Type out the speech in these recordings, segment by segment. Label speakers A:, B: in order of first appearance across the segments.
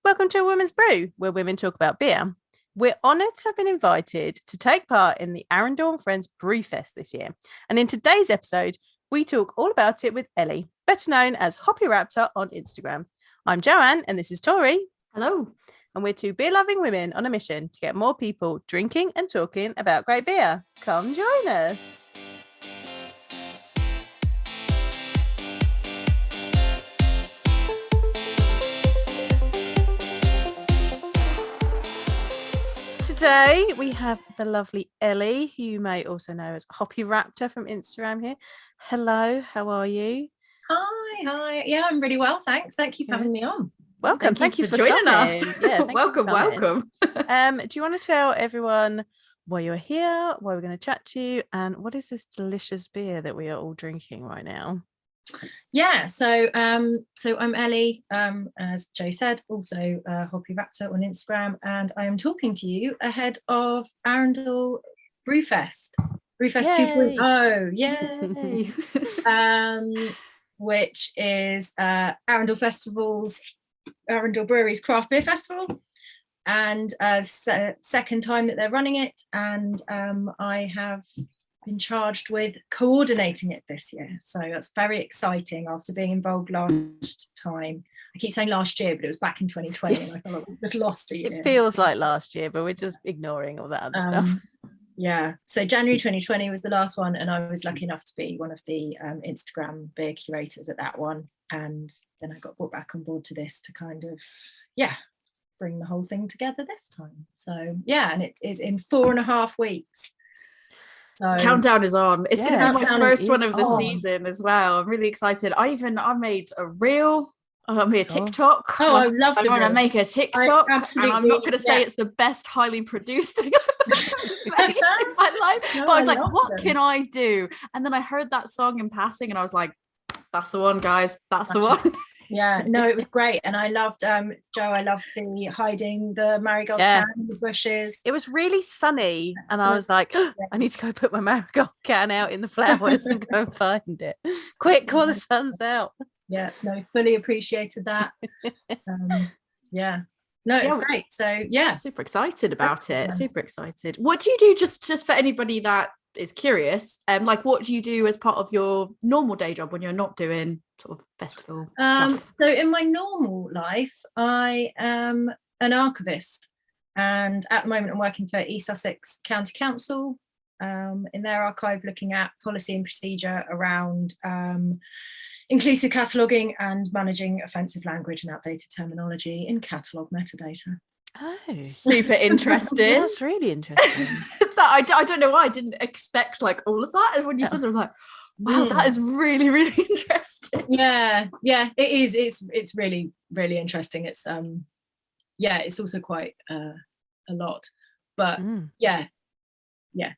A: Welcome to A Women's Brew, where women talk about beer. We're honoured to have been invited to take part in the Arundel and Friends Brewfest this year. And in today's episode, we talk all about it with Ellie, better known as Hoppy Raptor on Instagram. I'm Joanne, and this is Tori.
B: Hello.
A: And we're two beer-loving women on a mission to get more people drinking and talking about great beer. Come join us. Today we have the lovely Ellie, who you may also know as Hoppy Raptor from Instagram here. Hello, how are you?
B: Hi. Yeah, I'm really well, thanks. Thank you for having me on.
A: Welcome. Thank you for joining us. Yeah, welcome. Do you want to tell everyone why you're here, why we're going to chat to you, and what is this delicious beer that we are all drinking right now?
B: Yeah, so I'm Ellie, as Joe said, also Hoppy Raptor on Instagram, and I am talking to you ahead of Arundel Brewfest 2.0, yay! Which is Arundel Brewery's craft beer festival, and second time that they're running it, and I have been charged with coordinating it this year, so that's very exciting after being involved last time. I keep saying last year, but it was back in 2020 and I felt like we just lost a year.
A: It feels like last year, but we're just ignoring all that other stuff.
B: Yeah, so January 2020 was the last one, and I was lucky enough to be one of the Instagram beer curators at that one, and then I got brought back on board to this to kind of bring the whole thing together this time. So yeah, and it is in 4.5 weeks.
C: So, countdown is on. It's going to be my first one of the season as well. I'm really excited. I made a reel. I made a TikTok.
B: Oh, I love it.
C: I want to make a TikTok. And I'm not going to say it's the best highly produced thing I've made in my life. No, but I was like, what can I do? And then I heard that song in passing and I was like, that's the one, guys. That's the one.
B: Yeah, no, it was great. And I loved, Joe, I loved the hiding the marigold can in the bushes.
A: It was really sunny. And I was like, I need to go put my marigold can out in the flowers and go find it. Quick, while the sun's out.
B: Yeah, no, fully appreciated that. Yeah. No, it's great. So, yeah.
C: Super excited about it. Super excited. What do you do just for anybody that is curious? Like, what do you do as part of your normal day job when you're not doing sort of festival stuff?
B: So in my normal life, I am an archivist, and at the moment I'm working for East Sussex County Council in their archive, looking at policy and procedure around inclusive cataloguing and managing offensive language and outdated terminology in catalogue metadata.
A: Oh,
C: super interesting.
A: That's really interesting.
C: I don't know why I didn't expect like all of that, and when you said it, I was like, wow, that is really, really interesting.
B: Yeah, it is. It's really, really interesting. It's it's also quite a lot, but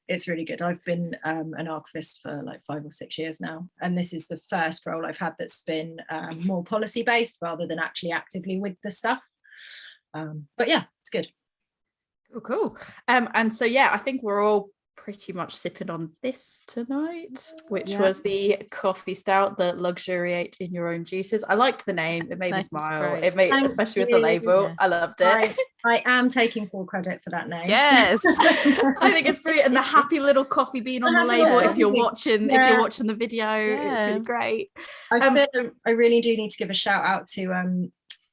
B: it's really good. I've been an archivist for like 5 or 6 years now, and this is the first role I've had that's been more policy based rather than actually actively with the stuff. But yeah, it's good.
C: Cool. And so I think we're all pretty much sipping on this tonight, which was the coffee stout that luxuriate in your own juices. I liked the name. It made me smile. It made, especially with the label. Yeah. I loved it.
B: I am taking full credit for that name.
A: Yes.
C: I think it's brilliant. And the happy little coffee bean on the label, if you're watching the video, it's really great.
B: I really do need to give a shout out to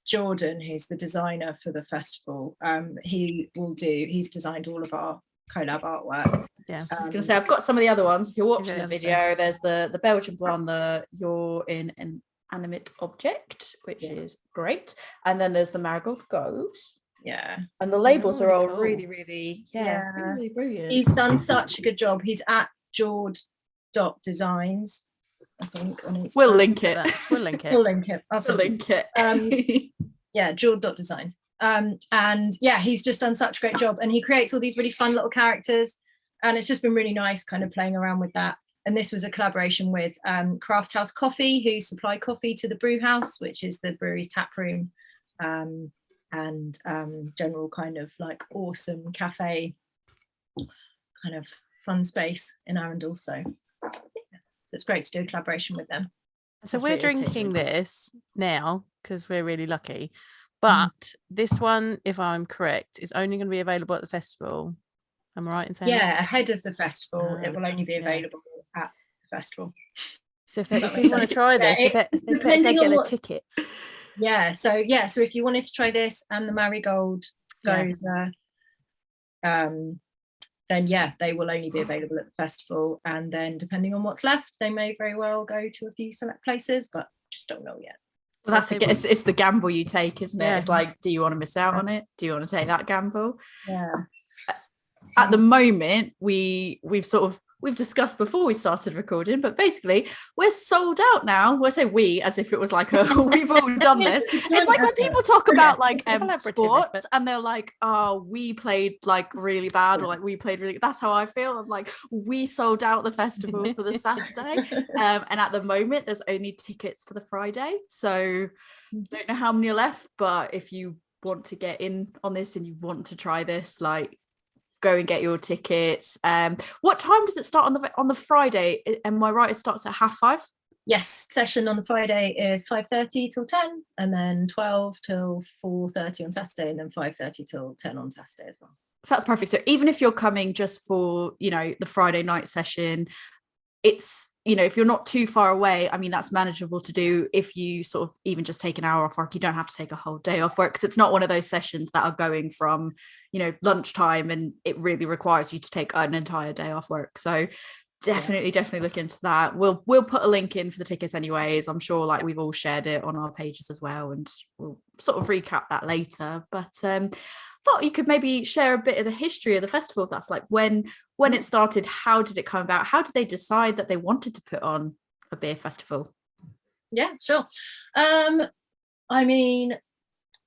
B: Jordan, who's the designer for the festival. He's designed all of our collab artwork.
A: Yeah,
C: I was going to say, I've got some of the other ones. If you're watching the video, there's the Belgian blonde, the You're in an Animate Object, which is great. And then there's the Marigold Ghost.
B: Yeah.
C: And the labels are all really, really, really brilliant.
B: He's done such a good job. He's at jord.designs, I think, on Instagram.
C: We'll link it.
A: We'll link it.
B: We'll link it. jord.designs. And he's just done such a great job, and he creates all these really fun little characters, and it's just been really nice kind of playing around with that. And this was a collaboration with Craft House Coffee, who supply coffee to the Brew House, which is the brewery's tap room, and general kind of like awesome cafe kind of fun space in Arundel. So it's great to do a collaboration with them.
A: So we're drinking this now because we're really lucky. But this one, if I'm correct, is only going to be available at the festival. Am I right in saying that?
B: Yeah, ahead of the festival, it will only be
A: Yeah.
B: available at the festival.
A: So if people want to try this, they better
B: depending
A: get
B: on
A: their
B: what-
A: tickets.
B: Yeah, so if you wanted to try this and the Marigold goes, then they will only be available at the festival, and then depending on what's left, they may very well go to a few select places, but just don't know yet.
C: Well, it's the gamble you take, isn't it?
A: Yeah.
C: It's like, do you want to miss out on it? Do you want to take that gamble?
B: Yeah.
C: At the moment, we've discussed before we started recording, but basically we're sold out now. We'll say we as if it was like we've all done this. It's like when people talk about like sports and they're like, oh, we played like really bad, or like we played really. That's how I feel. I'm like, we sold out the festival for the Saturday, and at the moment there's only tickets for the Friday, so don't know how many are left. But if you want to get in on this and you want to try this, like, go and get your tickets. What time does it start on the Friday? Am I right? It starts at 5:30?
B: Yes, session on the Friday is 5:30 till 10, and then 12 till 4:30 on Saturday, and then 5:30 till 10 on Saturday as well.
C: So that's perfect. So even if you're coming just for, the Friday night session, it's, if you're not too far away, I mean, that's manageable to do if you sort of even just take an hour off work. You don't have to take a whole day off work, because it's not one of those sessions that are going from, lunchtime, and it really requires you to take an entire day off work. So definitely look into that. We'll put a link in for the tickets anyways. I'm sure like we've all shared it on our pages as well, and we'll sort of recap that later. But thought you could maybe share a bit of the history of the festival. If that's like when it started, how did it come about? How did they decide that they wanted to put on a beer festival?
B: Yeah, sure. I mean,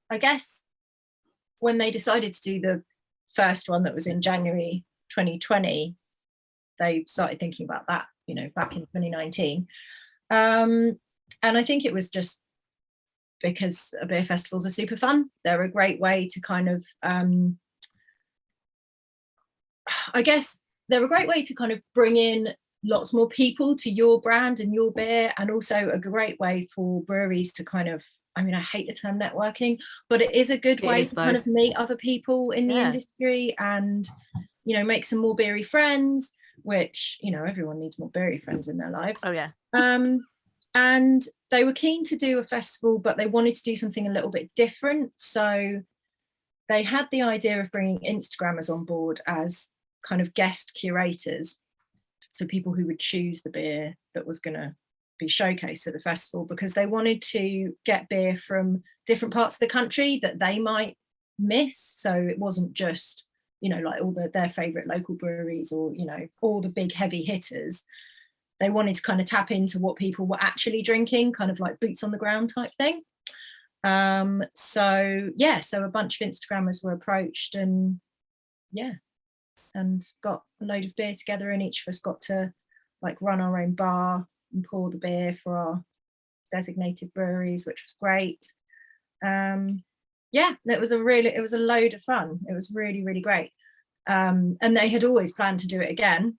B: I guess when they decided to do the first one that was in January 2020, they started thinking about that, back in 2019. And I think it was just because beer festivals are super fun. They're a great way to kind of, they're a great way to kind of bring in lots more people to your brand and your beer, and also a great way for breweries to kind of, I hate the term networking, but it is a good way to kind of meet other people in the industry and, make some more beery friends, which, everyone needs more beery friends in their lives.
A: Oh, yeah.
B: And they were keen to do a festival, but they wanted to do something a little bit different. So they had the idea of bringing Instagrammers on board as kind of guest curators. So people who would choose the beer that was going to be showcased at the festival, because they wanted to get beer from different parts of the country that they might miss. So it wasn't just, like all their favorite local breweries or, all the big heavy hitters. They wanted to kind of tap into what people were actually drinking, kind of like boots on the ground type thing. So a bunch of Instagrammers were approached, and got a load of beer together, and each of us got to like run our own bar and pour the beer for our designated breweries, which was great. It was a load of fun. It was really, really great. And they had always planned to do it again.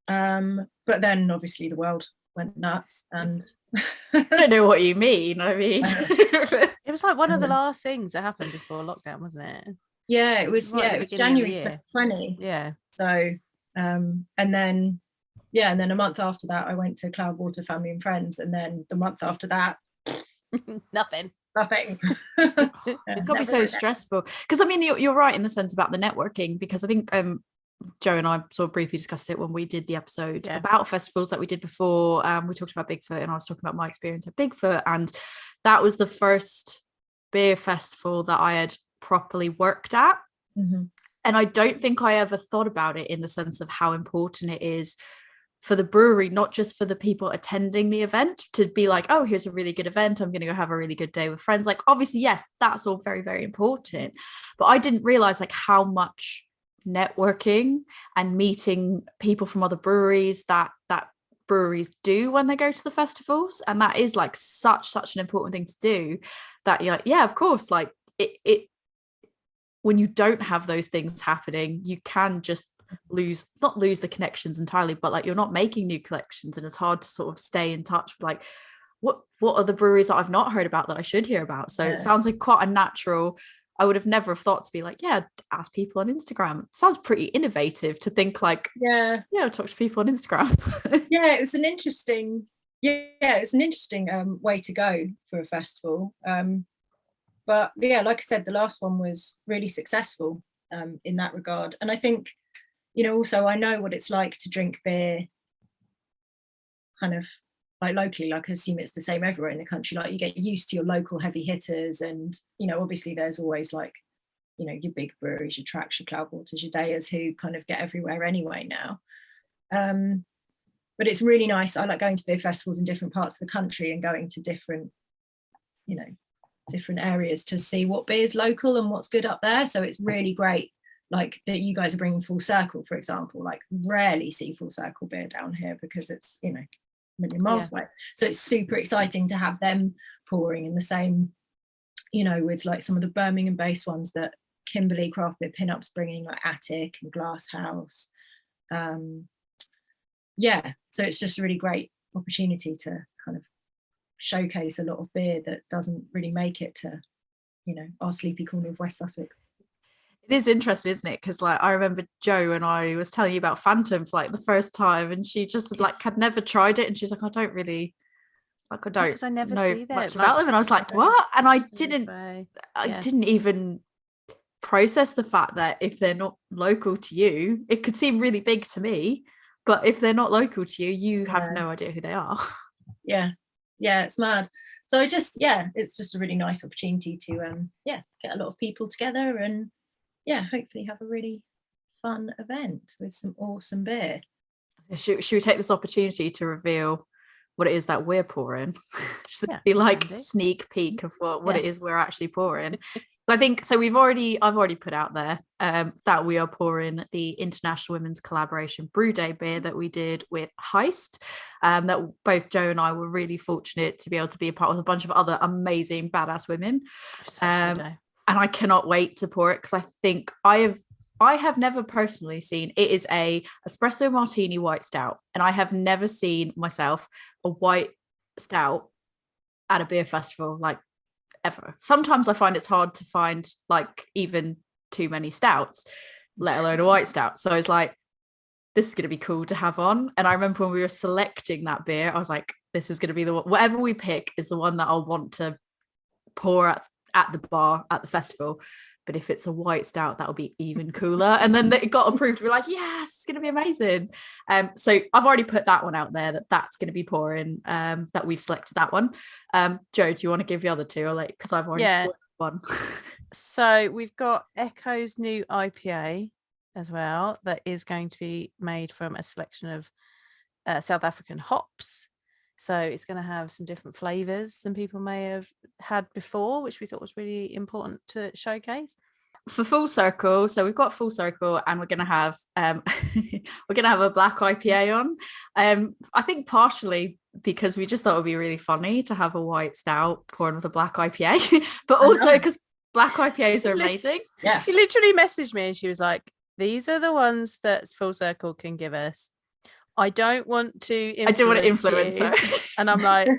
B: But then obviously the world went nuts, and
C: I don't know what you mean. I mean,
A: it was like one of the last things that happened before lockdown, wasn't it?
B: Yeah, it was.
A: Right,
B: it was January 2020.
A: Yeah.
B: So, and then a month after that, I went to Cloudwater Family and Friends, and then the month after that,
A: nothing.
C: It's got to be so stressful, because I mean, you're right in the sense about the networking, because I think Joe and I sort of briefly discussed it when we did the episode about festivals that we did before. We talked about Bigfoot, and I was talking about my experience at Bigfoot, and that was the first beer festival that I had properly worked at.
B: Mm-hmm.
C: And I don't think I ever thought about it in the sense of how important it is for the brewery, not just for the people attending the event, to be like, oh, here's a really good event, I'm going to go have a really good day with friends. Like, obviously, yes, that's all very, very important, but I didn't realize like how much networking and meeting people from other breweries that breweries do when they go to the festivals, and that is like such an important thing to do, that you're like, yeah, of course, like it when you don't have those things happening, you can just not lose the connections entirely, but like you're not making new connections, and it's hard to sort of stay in touch with like, what are the breweries that I've not heard about that I should hear about? So
B: Yeah.
C: it sounds like quite a natural. I would have never have thought to be like, yeah, ask people on Instagram. It sounds pretty innovative to think like, yeah, talk to people on Instagram.
B: Yeah, it was an interesting way to go for a festival. But yeah, like I said, the last one was really successful in that regard. And I think, also I know what it's like to drink beer kind of like locally. Like I assume it's the same everywhere in the country. Like you get used to your local heavy hitters, and obviously there's always like your big breweries, your Tracks, your Cloudwaters, your Dayers, who kind of get everywhere anyway now. But it's really nice. I like going to beer festivals in different parts of the country and going to different areas to see what beer's local and what's good up there. So it's really great, like that you guys are bringing Full Circle, for example. Like rarely see Full Circle beer down here because it's a million miles away. So it's super exciting to have them pouring in the same, with like some of the Birmingham based ones that Kimberley Craft Beer Pinup's bringing, like Attic and Glass House. So it's just a really great opportunity to kind of showcase a lot of beer that doesn't really make it to our sleepy corner of West Sussex.
C: It is interesting, isn't it? Because like I remember Jo and I was telling you about Phantom for like the first time, and she just like had never tried it, and she's like, I don't
A: never
C: know
A: see them.
C: much about them. And I was like, what? And I didn't even process the fact that if they're not local to you, it could seem really big to me, but if they're not local to you, you have no idea who they are.
B: Yeah, it's mad. So it's just a really nice opportunity to get a lot of people together and hopefully have a really fun event with some awesome beer.
C: Should we take this opportunity to reveal what it is that we're pouring? Just be like a sneak peek of what it is we're actually pouring. I think so. I've already put out there that we are pouring the International Women's Collaboration Brew Day beer that we did with Heist. That both Jo and I were really fortunate to be able to be a part with a bunch of other amazing badass women. And I cannot wait to pour it because I think I have never personally seen, it is a espresso martini white stout, and I have never seen myself a white stout at a beer festival like ever. Sometimes I find it's hard to find like even too many stouts, let alone a white stout. So I was like, this is going to be cool to have on. And I remember when we were selecting that beer, I was like, this is going to be the one, whatever we pick is the one that I'll want to pour at the bar at the festival. But if it's a white stout, that'll be even cooler. And then it got approved. We're like, yes, it's going to be amazing. So I've already put that one out there that's going to be pouring, that we've selected that one. Jo, do you want to give the other two? Or like, because I've already spoiled one.
A: So we've got Echo's new IPA as well. That is going to be made from a selection of South African hops. So it's going to have some different flavors than people may have had before, which we thought was really important to showcase.
C: For Full Circle, so we've got Full Circle, and we're going to have a black IPA on. I think partially because we just thought it would be really funny to have a white stout poured with a black IPA, but also because black IPAs are amazing.
A: Yeah, she literally messaged me and she was like, "These are the ones that Full Circle can give us. I don't want to influence her." And I'm like,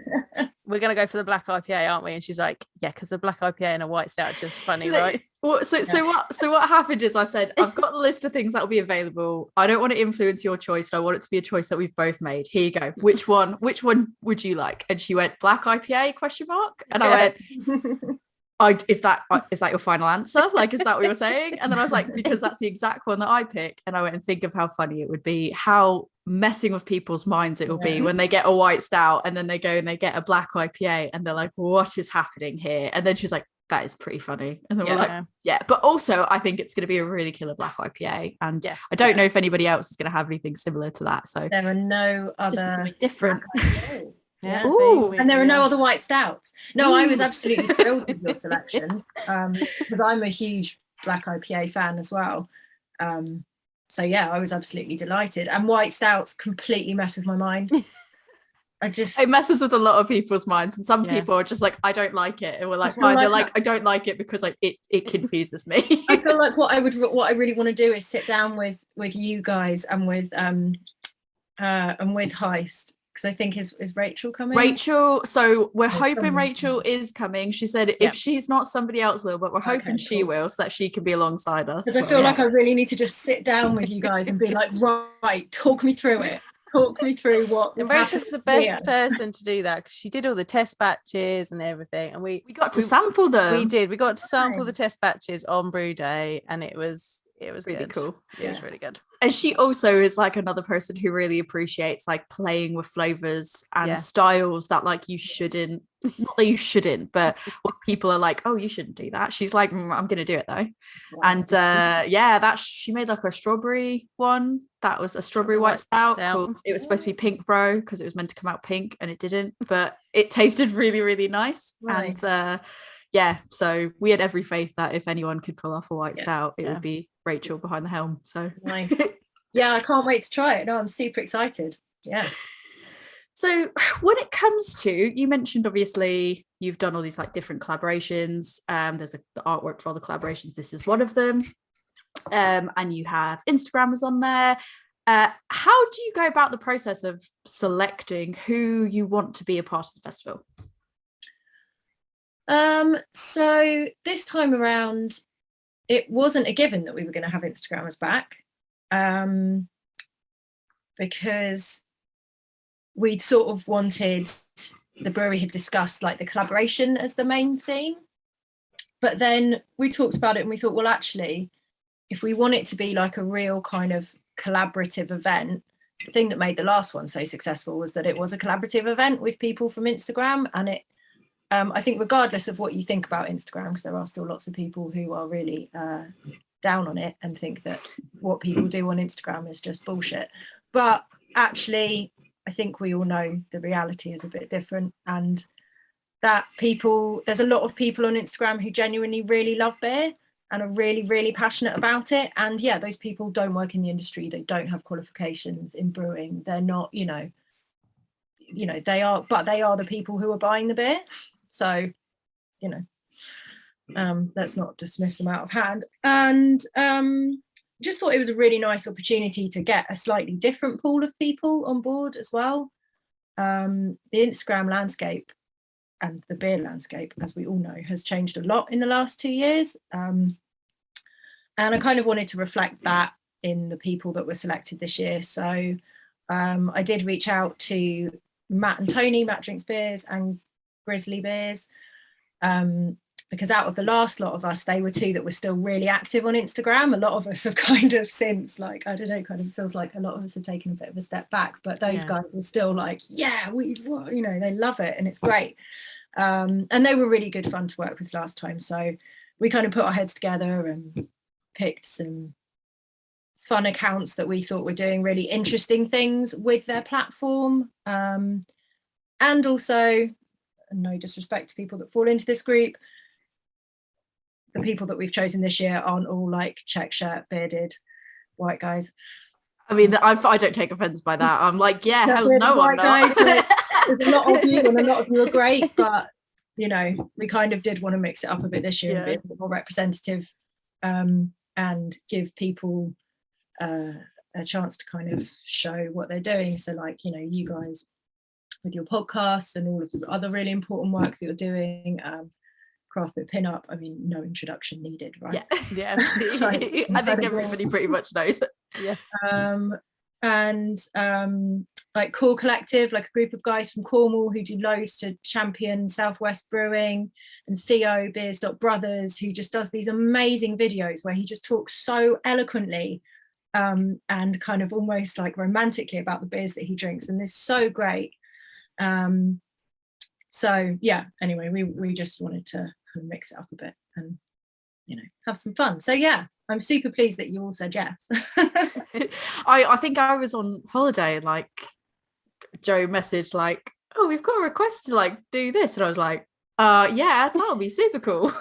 A: we're going to go for the black IPA, aren't we? And she's like, yeah, because the black IPA and a white stout are just funny, right?
C: So what happened is I said, I've got a list of things that will be available. I don't want to influence your choice. I want it to be a choice that we've both made. Here you go. Which one would you like? And she went, black IPA ? And I went, is that your final answer? Like, is that what you're saying? And then I was like, because that's the exact one that I pick. And I went and think of how funny it would be, how messing with people's minds it will be when they get a white stout and then they go and they get a black IPA and they're like, what is happening here? And then she's like, that is pretty funny. And then we're like, but also I think it's going to be a really killer black IPA. And I don't know if anybody else is going to have anything similar to that. So
B: there are no other
C: different.
B: And there are no other white stouts. No, I was absolutely thrilled with your selections because I'm a huge black IPA fan as well. So I was absolutely delighted. And white stouts completely mess with my mind.
C: It messes with a lot of people's minds, and some people are just like, I don't like it, and we're like, fine. They're like, I don't like it because like it confuses me.
B: I feel like what I really want to do is sit down with you guys and with Heist, because I think is Rachel coming?
C: Rachel, so we're hoping
B: someone-
C: Rachel is coming. She said
A: Yep.
C: if she's not, somebody else will, but we're hoping
B: Okay,
C: she
B: cool.
C: will, so that she can be alongside us.
B: Because I feel like I really need to just sit down with you guys and be like, right, talk me through it. Talk me through what
A: And
B: is
A: Rachel's
B: happening
A: the best
B: here.
A: person to do that because she did all the test batches and everything, and
C: we got to sample them.
A: we did. We got to sample the
B: Nice.
A: test batches on brew day, and it was
C: really
A: good.
C: cool.
A: It was
B: Yeah.
A: really good.
C: And she also is like another person who really appreciates like playing with flavors and
A: Yeah.
C: styles that like you shouldn't, not that you shouldn't, but what people are like, oh, you shouldn't do that. She's like, I'm gonna do it though. And she made like a strawberry one. That was a strawberry white stout. Called, it was supposed to be pink bro because it was meant to come out pink and it didn't, but it tasted really, really nice.
B: Right.
C: And yeah, so we had every faith that if anyone could pull off a white stout, it would be Rachel behind the helm. So
B: Nice. Yeah, I can't wait to try it. No, I'm super excited. Yeah.
C: So when it comes to, you mentioned obviously you've done all these like different collaborations. There's the artwork for all the collaborations. This is one of them. And you have Instagrammers on there. How do you go about the process of selecting who you want to be a part of the festival?
B: So this time around, it wasn't a given that we were going to have Instagrammers back, because we'd sort of wanted, the brewery had discussed like the collaboration as the main theme, but then we talked about it and we thought, well, actually, if we want it to be like a real kind of collaborative event, the thing that made the last one so successful was that it was a collaborative event with people from Instagram. And it, I think regardless of what you think about Instagram, because there are still lots of people who are really down on it and think that what people do on Instagram is just bullshit. But actually, I think we all know the reality is a bit different, and that there's a lot of people on Instagram who genuinely really love beer and are really, really passionate about it. And yeah, those people don't work in the industry. They don't have qualifications in brewing. They're not, they are the people who are buying the beer. So, let's not dismiss them out of hand. And just thought it was a really nice opportunity to get a slightly different pool of people on board as well. The Instagram landscape and the beer landscape, as we all know, has changed a lot in the last 2 years. And I kind of wanted to reflect that in the people that were selected this year. So I did reach out to Matt and Tony, Matt Drinks Beers and Grizzly Beers, because out of the last lot of us, they were two that were still really active on Instagram. A lot of us have kind of since, like, I don't know, kind of feels like a lot of us have taken a bit of a step back, but those guys are still like, yeah, they love it and it's great. And they were really good fun to work with last time. So we kind of put our heads together and picked some fun accounts that we thought were doing really interesting things with their platform. And also, no disrespect to people that fall into this group, the people that we've chosen this year aren't all like check shirt, bearded white guys.
C: I mean, I don't take offense by that. I'm like, yeah, hell's no one.
B: Guys, there's a lot of you, and a lot of you are great, but we kind of did want to mix it up a bit this year and be a bit more representative, and give people a chance to kind of show what they're doing. So, like, you guys with your podcast and all of the other really important work that you're doing. Craft beer pinup, I mean, no introduction needed, right?
C: Yeah. I think everybody pretty much knows it.
A: Yeah.
B: And like Core Collective, like a group of guys from Cornwall who do loads to champion Southwest Brewing, and Theo Beers.Brothers, who just does these amazing videos where he just talks so eloquently and kind of almost like romantically about the beers that he drinks, and it's so great. So yeah, anyway, we just wanted to kind of mix it up a bit and have some fun. So yeah, I'm super pleased that you all said yes.
C: I think I was on holiday and like Joe messaged like, oh, we've got a request to like do this, and I was like, yeah, that'll be super cool.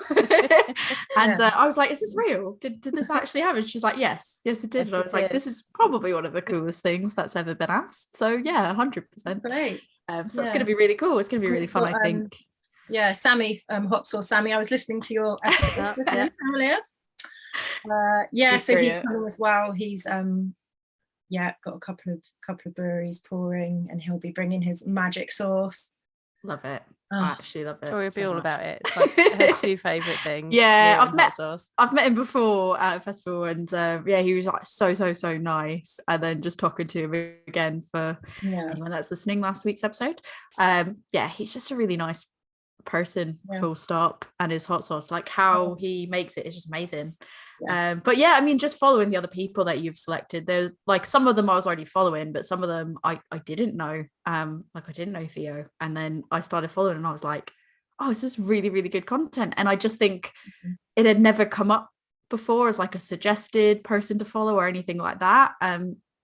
C: And I was like, is this real? Did this actually happen? She's like, yes it did.
A: Yes,
C: and I was like, this is probably one of the coolest things that's ever been asked. So yeah, 100%.
B: That's great.
C: So it's going to be really cool. It's going to be really fun, I think.
B: Yeah, Sammy, Hop Sauce Sammy, I was listening to your episode earlier. So he's coming as well. He's yeah, got a couple of breweries pouring, and he'll be bringing his magic sauce.
C: Love it.
B: Oh,
C: I actually love it.
A: Tori will be
C: so
A: all
C: much.
A: about it. It's like her two favourite things.
C: Yeah,
A: beer and hot sauce.
C: I've met him before at a festival, and yeah, he was like so nice. And then just talking to him again for anyone that's listening last week's episode. Yeah, he's just a really nice person, full stop. And his hot sauce, like how he makes it is just amazing. But yeah, I mean, just following the other people that you've selected, there's like some of them I was already following, but some of them I didn't know. Like I didn't know Theo, and then I started following, and I was like, oh, this is really good content. And I just think it had never come up before as like a suggested person to follow or anything like that.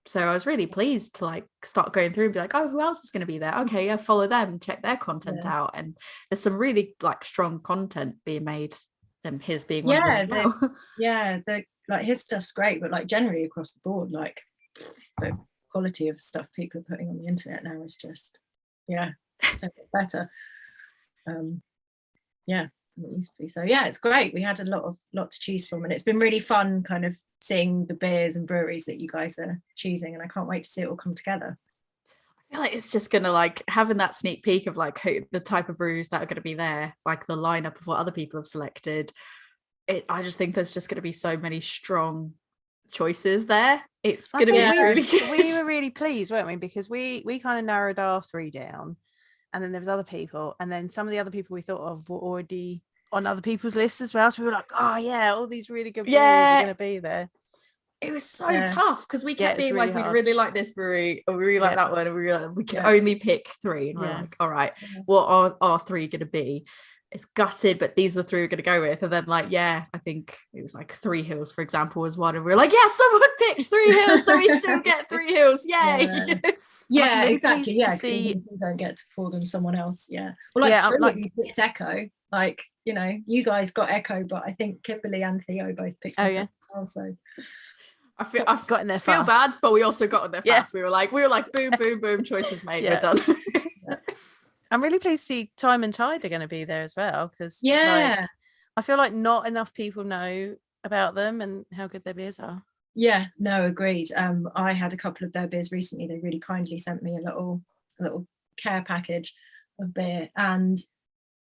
C: So I was really pleased to like start going through and be like, oh, who else is going to be there? Okay, yeah, follow them, check their content out. And there's some really like strong content being made, and his being one of them as well.
B: The like his stuff's great, but like generally across the board, like the quality of stuff people are putting on the internet now is just so much better. Than it used to be. So yeah, it's great. We had a lot to choose from, and it's been really fun kind of seeing the beers and breweries that you guys are choosing, and I can't wait to see it all come together.
C: I feel like it's just gonna like having that sneak peek of like the type of brews that are going to be there, like the lineup of what other people have selected. I just think there's just going to be so many strong choices there. It's going to be really good.
A: We were really pleased, weren't we? Because we kind of narrowed our 3 down, and then there was other people, and then some of the other people we thought of were already on other people's lists as well. So we were like, oh yeah, all these really good breweries are going to be there.
C: It was so tough because we kept being
A: really
C: like,
A: hard.
C: we really like this brewery, or we really like that one, and we can only pick 3. And we're like, all right, what are our 3 going to be? It's gutted, but these are the 3 we're going to go with. And then like, I think it was like 3 Hills, for example, was one. And we were like, someone picked 3 Hills, so we still get 3 Hills. Yay.
B: Yeah, exactly. Yeah, you don't get to pour them someone else. Yeah. Well, like you picked Echo. Like, you know, you guys got Echo, but I think Kimberly and Theo both picked Echo also.
C: I feel bad, but we also got on there fast. We were like boom, choices made. We're done.
A: I'm really pleased to see Time and Tide are going to be there as well, because like, I feel like not enough people know about them and how good their beers are.
B: Yeah, no, agreed. I had a couple of their beers recently. They really kindly sent me a little care package of beer, and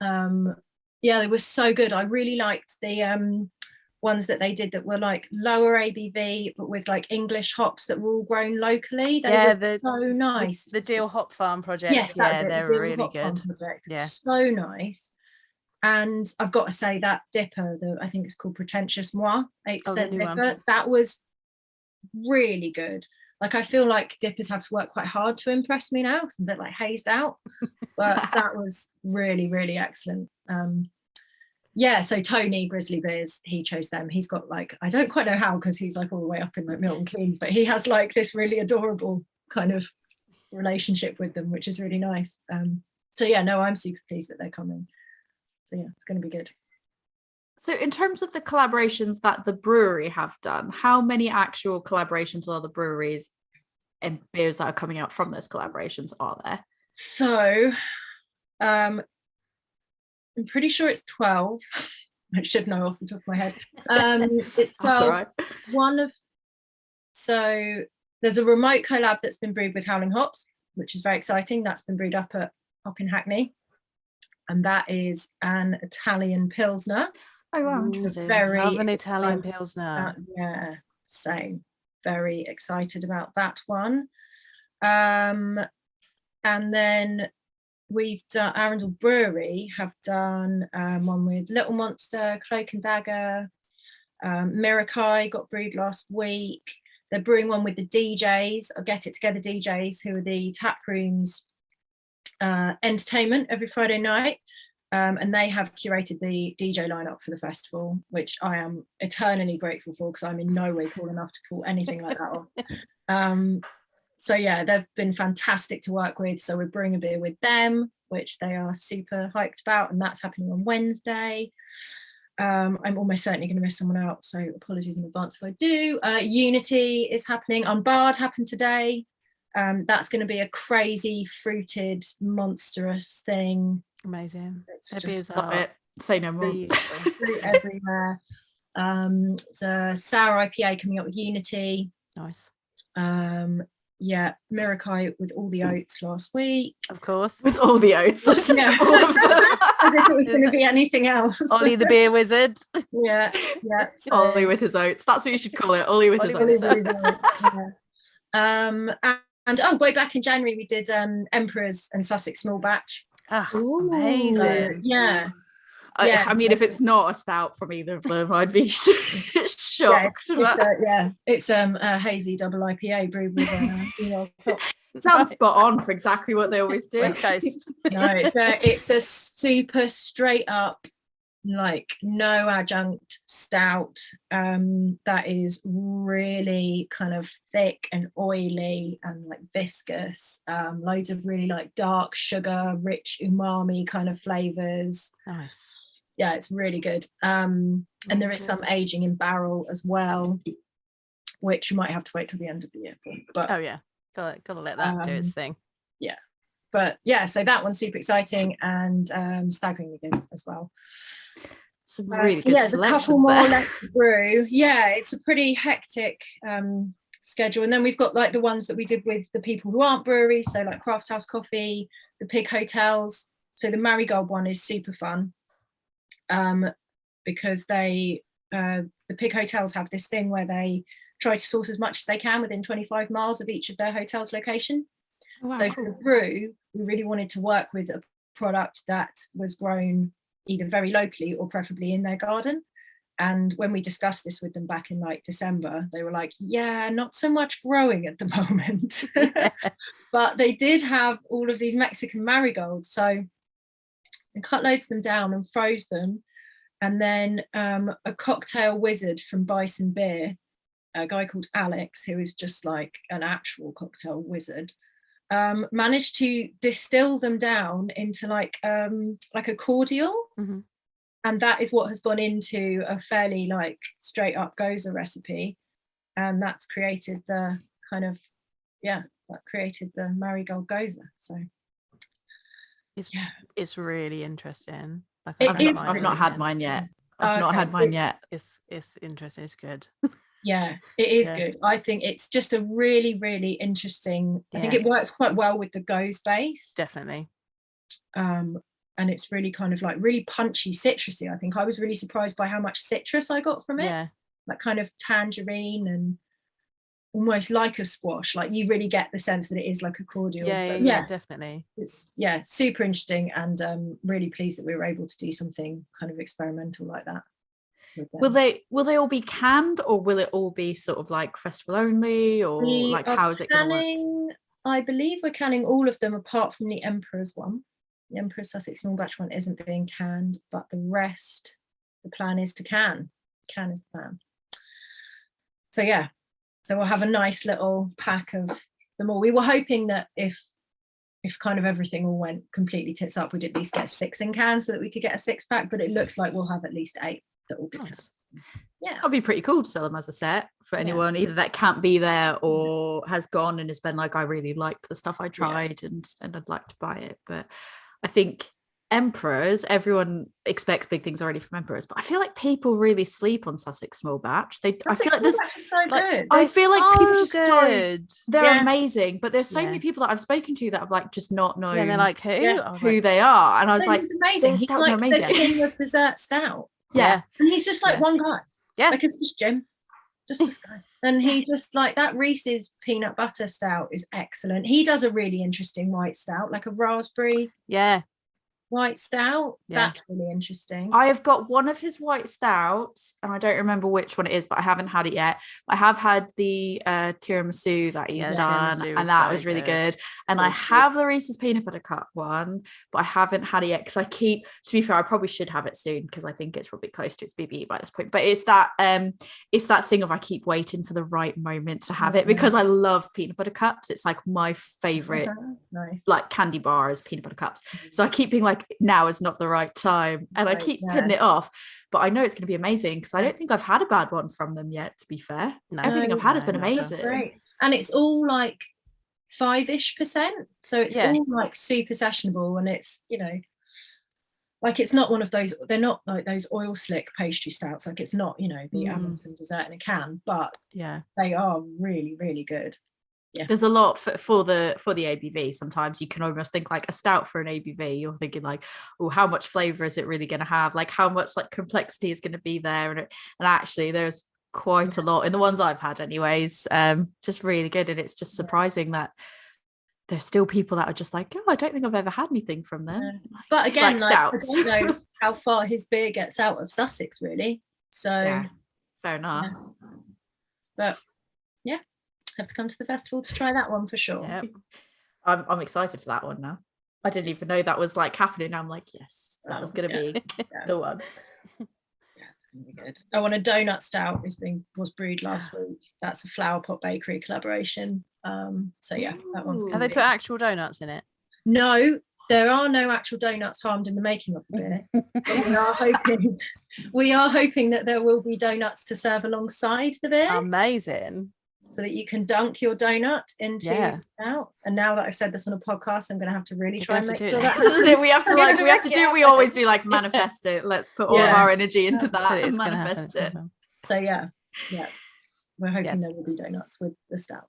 B: they were so good. I really liked the ones that they did that were like lower ABV but with like English hops that were all grown locally. They were so nice.
A: The Deal Hop Farm project.
B: Yes,
A: they're really good.
B: So nice. And I've got to say that dipper, I think it's called Pretentious Moi 8% dipper, that was really good. Like I feel like dippers have to work quite hard to impress me now, because I'm a bit like hazed out, but that was really, really excellent. So Tony Grizzly Beers, he chose them. He's got like, I don't quite know how, because he's like all the way up in like Milton Keynes, but he has like this really adorable kind of relationship with them, which is really nice. I'm super pleased that they're coming. So yeah, it's going to be good.
C: So in terms of the collaborations that the brewery have done, how many actual collaborations with other breweries and beers that are coming out from those collaborations are there?
B: So I'm pretty sure it's 12. I should know off the top of my head. It's 12.
C: That's all right.
B: So there's a remote collab that's been brewed with Howling Hops, which is very exciting. That's been brewed up in Hackney, and that is an Italian Pilsner.
A: Oh wow, interesting. Love an Italian Pilsner.
B: Same. Very excited about that one. And then we've done Arundel Brewery have done one with Little Monster, Cloak and Dagger, Mirakai got brewed last week. They're brewing one with the DJs, or Get It Together DJs, who are the tap rooms entertainment every Friday night. And they have curated the DJ lineup for the festival, which I am eternally grateful for, because I'm in no way cool enough to pull anything like that off. So yeah, they've been fantastic to work with. So we're brewing a beer with them, which they are super hyped about, and that's happening on Wednesday. I'm almost certainly going to miss someone out, so apologies in advance if I do. Unity is happening. Unbarred happened today. That's going to be a crazy, fruited, monstrous thing.
A: Amazing.
C: Love it. Say no more.
B: Fruit everywhere. It's a sour IPA coming up with Unity.
A: Nice.
B: Yeah, Mirakai with all the oats last week.
A: Of course.
C: With all the oats.
B: Yeah.
C: All of them.
B: As if it was going to be anything else.
A: Ollie the beer wizard.
B: Yeah. So,
C: Ollie with his oats. That's what you should call it. Ollie with his oats.
B: And way back in January we did Emperors and Sussex Small Batch.
A: Amazing.
B: Yeah.
C: I mean, if it's not a stout from either of them, I'd be shocked.
B: It's a hazy double IPA brewed with
C: It sounds spot on for exactly what they always do.
A: West Coast.
B: No, it's a super straight up, like no adjunct stout that is really kind of thick and oily and like viscous, loads of really like dark sugar, rich umami kind of flavors.
A: Nice.
B: Yeah, it's really good. And there is some aging in barrel as well, which you might have to wait till the end of the year for. But
A: gotta let that do its thing.
B: Yeah, but yeah, so that one's super exciting and staggeringly good as well.
C: Some really good
B: there's a couple more
C: there.
B: left to brew. Yeah, it's a pretty hectic schedule, and then we've got like the ones that we did with the people who aren't breweries, so like Craft House Coffee, the Pig Hotels. So the Marigold one is super fun. Because the Pig Hotels have this thing where they try to source as much as they can within 25 miles of each of their hotels' location.
C: Wow.
B: So for the brew, we really wanted to work with a product that was grown either very locally or preferably in their garden. And when we discussed this with them back in like December, they were like, yeah, not so much growing at the moment. But they did have all of these Mexican marigolds. So and cut loads of them down and froze them, and then a cocktail wizard from Bison Beer, a guy called Alex, who is just like an actual cocktail wizard, managed to distill them down into like a cordial, and that is what has gone into a fairly like straight up goza recipe, and that's created the kind of the marigold goza. So
A: it's really interesting. Like,
C: I've not had mine yet. I've not had mine yet.
A: It's interesting. It's good.
B: Yeah, it is good. I think it's just a really, really interesting. I think it works quite well with the goes base.
A: Definitely.
B: And it's really kind of like really punchy, citrusy. I think I was really surprised by how much citrus I got from it. Yeah. Like kind of tangerine and almost like a squash. Like you really get the sense that it is like a cordial.
A: Yeah, definitely.
B: It's super interesting, and really pleased that we were able to do something kind of experimental like that.
C: Will they all be canned, or will it all be sort of like festival only, or like how is it going to work?
B: I believe we're canning all of them apart from the Emperor's one. The Emperor's Sussex Small Batch one isn't being canned, but the rest, the plan is to can. Can is the plan. So yeah. So we'll have a nice little pack of them all. We were hoping that if kind of everything all went completely tits up, we'd at least get 6 in cans so that we could get a 6-pack, but it looks like we'll have at least 8 that will be nice. Yeah,
C: that'd be pretty cool to sell them as a set for anyone either that can't be there or has gone and has been like, I really liked the stuff I tried and I'd like to buy it. But I think Emperors, everyone expects big things already from Emperors, but I feel like people really sleep on Sussex Small Batch. I feel like there's I feel like people just don't. They're amazing, but there's so many people that I've spoken to that have like just not known.
A: And they're like,
C: who they are, and I was like,
B: amazing. He's like amazing. The king of dessert stout.
C: Yeah,
B: and he's just like one guy.
A: Yeah,
B: like it's just Jim. Just this guy. And he just like that Reese's peanut butter stout is excellent. He does a really interesting white stout, like a raspberry.
A: Yeah.
B: White stout. That's really interesting.
C: I have got one of his white stouts and I don't remember which one it is, but I haven't had it yet. I have had the tiramisu that he's done, and that was really good. And I have the Reese's peanut butter cup one, but I haven't had it yet because to be fair, I probably should have it soon because I think it's probably close to its BBE by this point. But it's that thing of I keep waiting for the right moment to have it, because I love peanut butter cups. It's like my favorite like candy bars, peanut butter cups. So I keep being like, now is not the right time, and I keep putting it off, but I know it's going to be amazing because I don't think I've had a bad one from them yet, to be fair. Everything I've had has been amazing.
B: Great. And it's all like 5-ish%, so it's all like super sessionable, and it's like it's not one of those, they're not like those oil slick pastry stouts, like it's not, you know, the Amazon dessert in a can, but
A: yeah,
B: they are really, really good.
C: There's a lot for the ABV. Sometimes you can almost think like a stout for an ABV, you're thinking like, oh, how much flavor is it really going to have, like how much like complexity is going to be there, and actually there's quite a lot in the ones I've had anyways. Just really good, and it's just surprising that there's still people that are just like, oh, I don't think I've ever had anything from them.
B: But again, like, I
C: stouts.
B: don't know how far his beer gets out of Sussex, really. So
C: yeah, fair enough.
B: But yeah, have to come to the festival to try that one for sure.
A: Yep.
C: I'm excited for that one now. I didn't even know that was like happening. I'm like, yes, that was going to be the one.
B: Yeah, it's gonna be good. I want a donut stout was brewed last week. That's a Flower Pot Bakery collaboration. So yeah, that one's
A: Have they put actual donuts in it?
B: No, there are no actual donuts harmed in the making of the beer. But we are hoping that there will be donuts to serve alongside the beer.
A: Amazing.
B: So that you can dunk your donut into the stout. And now that I've said this on a podcast, I'm going to have to really try and make sure that
C: we have to do. We always do, like, manifest it. Let's put all of our energy into that and manifest it.
B: So yeah, we're hoping there will be donuts with the stout.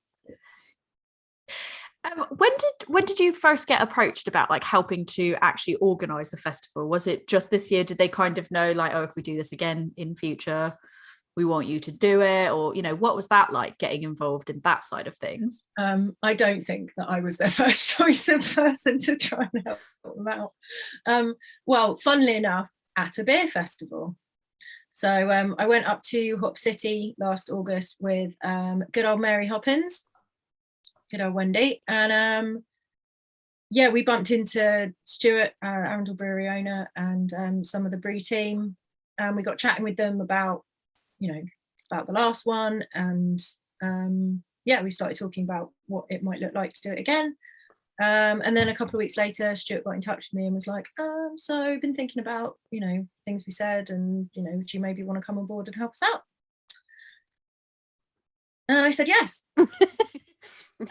C: When did you first get approached about like helping to actually organize the festival? Was it just this year? Did they kind of know like, oh, if we do this again in future, we want you to do it? Or, you know, what was that like, getting involved in that side of things?
B: I don't think that I was their first choice of person to try and help them out. Well, funnily enough, at a beer festival. So I went up to Hop City last August with good old Mary Hoppins, good old Wendy, and we bumped into Stuart, Arundel Brewery owner, and some of the brew team, and we got chatting with them about the last one, and we started talking about what it might look like to do it again, and then a couple of weeks later Stuart got in touch with me and was like, so I've been thinking about things we said, and do you maybe want to come on board and help us out? And I said yes.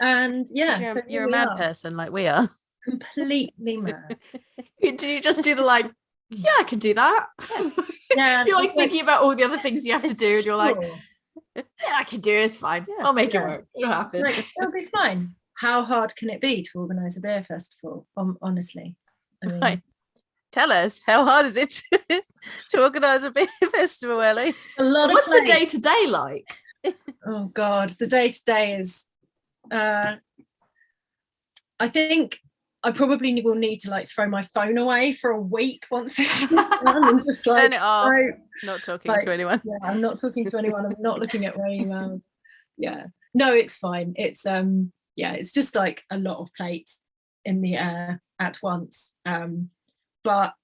B: And
A: you're a mad person like we are.
B: Completely mad.
C: Did you just do the like, yeah, I can do that?
B: Yeah.
C: You're like thinking about all the other things you have to do, and you're like, yeah, I can do it, it's fine. I'll make it work. It'll happen.
B: It'll be fine. How hard can it be to organise a beer festival? Honestly. I mean,
A: right. Tell us, how hard is it to organise a beer festival, Ellie?
C: What's the day-to-day like?
B: Oh God, the day-to-day is I think I probably will need to like throw my phone away for a week once this is done, and just like
A: turn it off. Not talking to anyone.
B: Yeah, I'm not talking to anyone. I'm not looking at my emails. Yeah, no, it's fine. It's it's just like a lot of plates in the air at once. But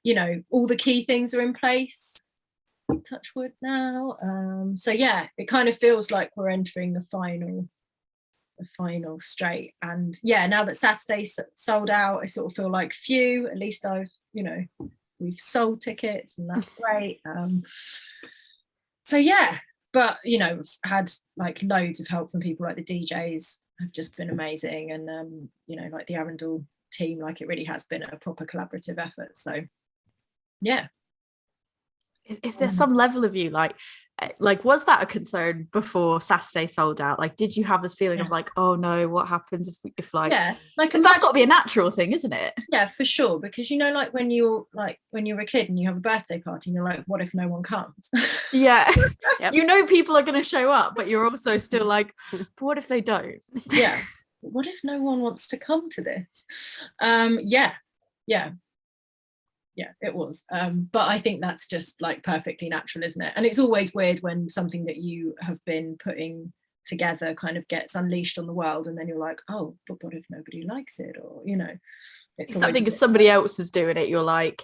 B: all the key things are in place. Touch wood now. So yeah, it kind of feels like we're entering the final straight. And yeah, now that Saturday's sold out, I sort of feel like, phew, at least we've sold tickets, and that's great. So yeah, but we've had like loads of help from people, like the DJs have just been amazing, and like the Arundel team, like it really has been a proper collaborative effort. So yeah.
C: Is there some level of you like was that a concern before Saturday sold out? Like, did you have this feeling of like, oh no, what happens if like, that's got to be a natural thing, isn't it?
B: Yeah, for sure, because like when you're a kid and you have a birthday party and you're like, what if no one comes?
C: Yeah. Yep. People are going to show up, but you're also still like, but what if they don't?
B: Yeah, what if no one wants to come to this? Yeah, it was. But I think that's just like perfectly natural, isn't it? And it's always weird when something that you have been putting together kind of gets unleashed on the world, and then you're like, oh, but what if nobody likes it? Or it's
C: something, if somebody else is doing it, you're like,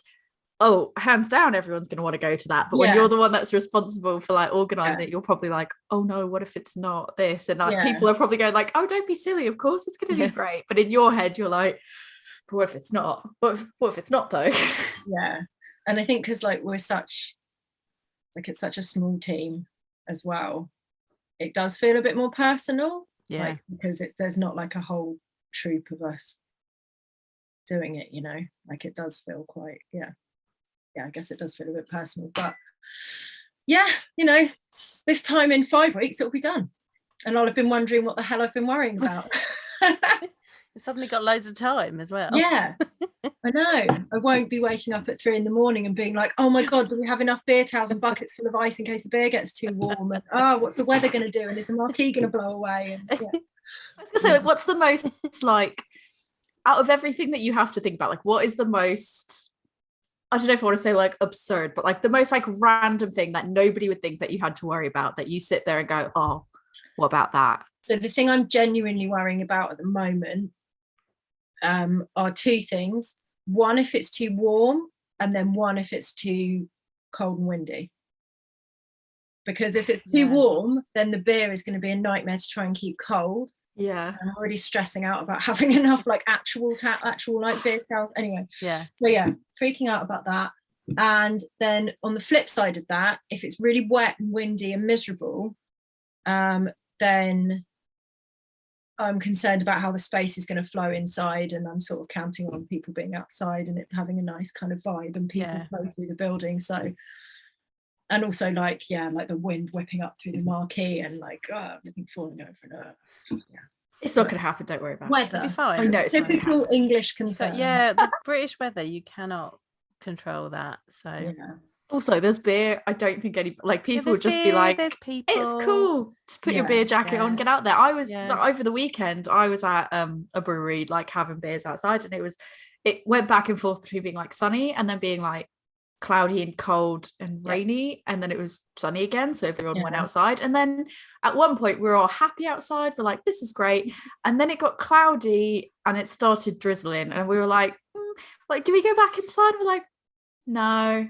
C: oh, hands down, everyone's going to want to go to that. But when you're the one that's responsible for like organizing it, you're probably like, oh no, what if it's not this? And like people are probably going like, oh, don't be silly, of course it's going to be great. But in your head, you're like, but what if it's not? What if it's not though?
B: Yeah. And I think because like we're it's such a small team as well, it does feel a bit more personal. Yeah. Like, because there's not like a whole troop of us doing it, like it does feel quite, yeah, I guess it does feel a bit personal, but yeah, you know, this time in 5 weeks it'll be done, and I'll have been wondering what the hell I've been worrying about.
A: You suddenly got loads of time as well.
B: Yeah, I know. I won't be waking up at 3 a.m. and being like, oh my god, do we have enough beer towels and buckets full of ice in case the beer gets too warm, and what's the weather going to do, and is the marquee going to blow away? And yeah.
C: I was gonna say, like, what's the most, like, out of everything that you have to think about, like, what is the most, I don't know if I want to say like absurd, but like the most like random thing that nobody would think that you had to worry about, that you sit there and go, oh, what about that?
B: So the thing I'm genuinely worrying about at the moment are 2 things. One, if it's too warm, and then one, if it's too cold and windy. Because if it's too warm, then the beer is going to be a nightmare to try and keep cold.
C: Yeah,
B: I'm already stressing out about having enough like actual like beer towels. Anyway,
A: Yeah.
B: so yeah, freaking out about that. And then on the flip side of that, if it's really wet and windy and miserable, then I'm concerned about how the space is going to flow inside, and I'm sort of counting on people being outside and it having a nice kind of vibe and people flow through the building. So, and also like the wind whipping up through the marquee and like everything falling over.
C: it's not gonna happen, don't worry about it.
B: Weather,
A: It'll be fine.
C: I know it's
B: typical English
A: But
B: concern.
A: yeah, the British weather, you cannot control that. So
B: Yeah.
C: Also, there's beer. I don't think any like people
A: there's
C: would just be
A: beer,
C: like,
A: there's people.
C: it's cool. Just put your
B: Yeah,
C: beer jacket on, get out there. I was over the weekend, I was at a brewery, like having beers outside, and it went back and forth between being like sunny and then being like cloudy and cold and rainy, and then it was sunny again, so everyone went outside. And then at one point we were all happy outside, we're like, this is great, and then it got cloudy and it started drizzling, and we were like, like, do we go back inside? We're like, no,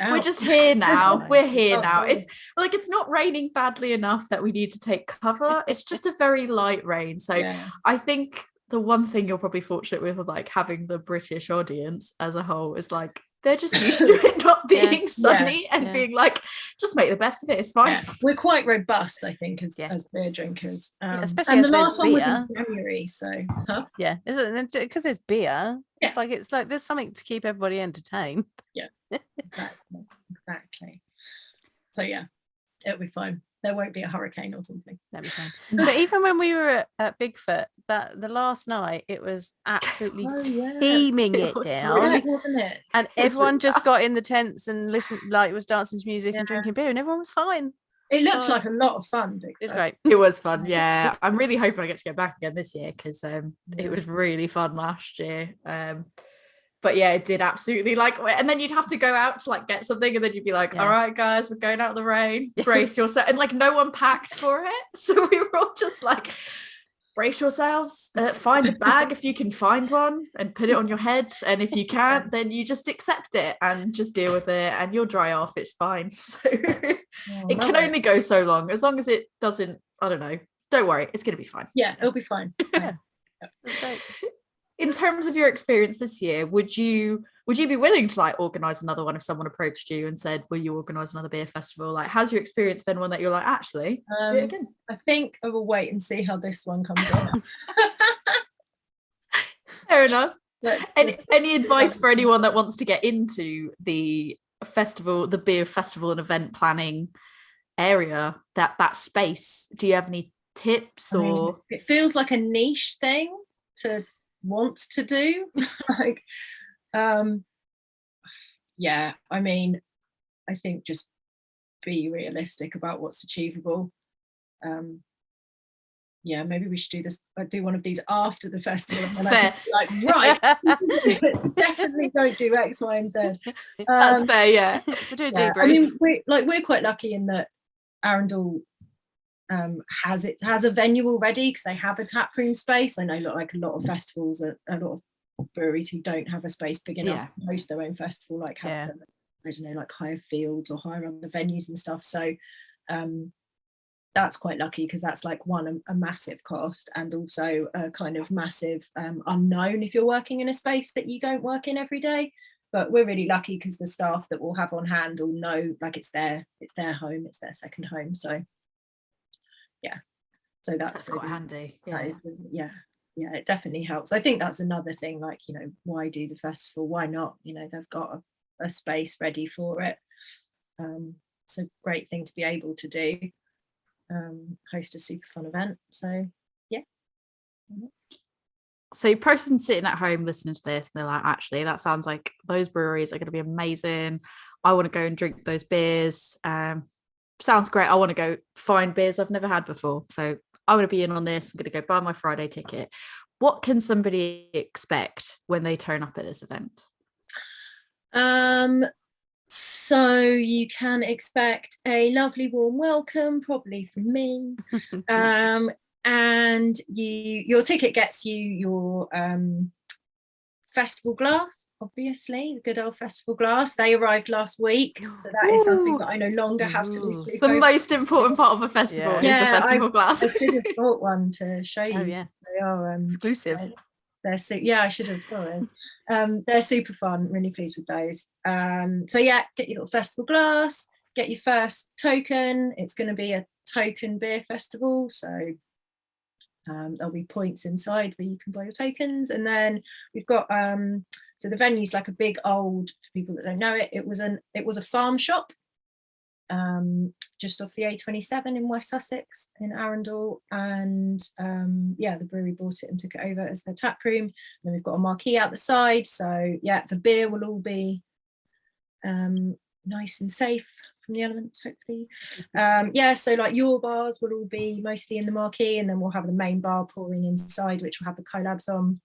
C: we're just here now. We're here now. It's like, it's not raining badly enough that we need to take cover. It's just a very light rain. So I think the one thing you're probably fortunate with like having the British audience as a whole is like, they're just used to it not being sunny and being like, just make the best of it. It's fine.
B: We're quite robust, I think, as beer drinkers.
A: Especially
B: and
A: as
B: the last one was
A: beer.
B: in January, so
A: isn't it? Because there's beer.
B: Yeah.
A: It's like there's something to keep everybody entertained.
B: Yeah, exactly. So yeah, it'll be fine. There won't be a hurricane or something.
A: That'd be fine. But even when we were at Bigfoot, the last night, it was absolutely steaming it down,
B: really, wasn't it?
A: And everyone just got in the tents and listened, like was dancing to music and drinking beer, and everyone was fine.
B: It looked like a lot of fun. Bigfoot.
A: It was great.
C: It was fun. Yeah, I'm really hoping I get to go back again this year, because it was really fun last year. But yeah, it did absolutely like, and then you'd have to go out to like get something, and then you'd be like, all right guys, we're going out in the rain, brace yourself, and like no one packed for it, so we were all just like, brace yourselves, find a bag if you can find one and put it on your head, and if you can't, then you just accept it and just deal with it, and you'll dry off, it's fine. So it can only go so long, as long as it doesn't, I don't know, don't worry, it's gonna be fine.
B: Yeah, it'll be fine.
C: In terms of your experience this year, would you be willing to like organize another one if someone approached you and said, will you organize another beer festival? Like, how's your experience been, one that you're like, actually do it again?
B: I think I will wait and see how this one comes on.
C: Fair enough. Any advice for anyone that wants to get into the festival, the beer festival and event planning area, that space? Do you have any tips? Or
B: it feels like a niche thing to want to do. Like I mean, I think just be realistic about what's achievable. Maybe we should do one of these after the festival, and
C: fair.
B: I can be like, right, definitely don't do X, Y, and Z.
C: That's fair. Yeah,
A: we do
B: I mean, we're quite lucky in that Arundel has a venue already, because they have a tap room space. I know like a lot of festivals, a lot of breweries who don't have a space big enough to host their own festival, like have to, I don't know, like hire fields or hire other venues and stuff. So that's quite lucky, because that's like a massive cost, and also a kind of massive unknown if you're working in a space that you don't work in every day. But we're really lucky because the staff that we'll have on hand will know like it's their home, it's their second home. So so that's
C: really, quite handy.
B: It definitely helps. I think that's another thing, like, you know, why do the festival, why not, you know, they've got a space ready for it. It's a great thing to be able to do, host a super fun event. So yeah.
C: So your person sitting at home listening to this, and they're like, actually, that sounds like those breweries are going to be amazing. I want to go and drink those beers. Sounds great. I want to go find beers I've never had before. So I'm going to be in on this. I'm going to go buy my Friday ticket. What can somebody expect when they turn up at this event?
B: So you can expect a lovely warm welcome, probably from me. And your ticket gets you your festival glass, obviously, the good old festival glass. They arrived last week, so that is something that I no longer have to lose sleep
C: the
B: over.
C: most important part of a festival is the festival glass.
B: I should have bought one to show you.
A: Oh, yeah.
B: They are
A: exclusive.
B: They're I should have, sorry. They're super fun, really pleased with those. So yeah, get your little festival glass, get your first token. It's going to be a token beer festival, so there'll be points inside where you can buy your tokens. And then we've got so the venue's like a big old, for people that don't know it, it was a farm shop just off the A27 in West Sussex in Arundel, and the brewery bought it and took it over as their tap room. Then we've got a marquee out the side, so yeah, the beer will all be nice and safe from the elements, hopefully. So like your bars will all be mostly in the marquee, and then we'll have the main bar pouring inside, which will have the collabs on.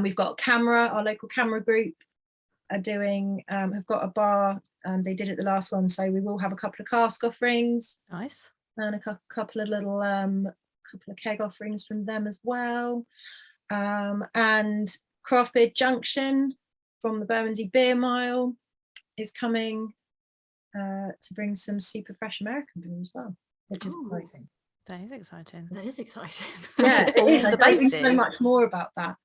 B: We've got camera, our local camera group are doing, have got a bar, they did it the last one, so we will have a couple of cask offerings.
A: Nice.
B: And a couple of little couple of keg offerings from them as well. And Craft Beer Junction from the Bermondsey Beer Mile is coming to bring some super fresh American beer as well, which is exciting.
A: That is exciting.
C: That is exciting.
B: Yeah, it is. I
A: The
B: don't think so
A: bases.
B: much more about that.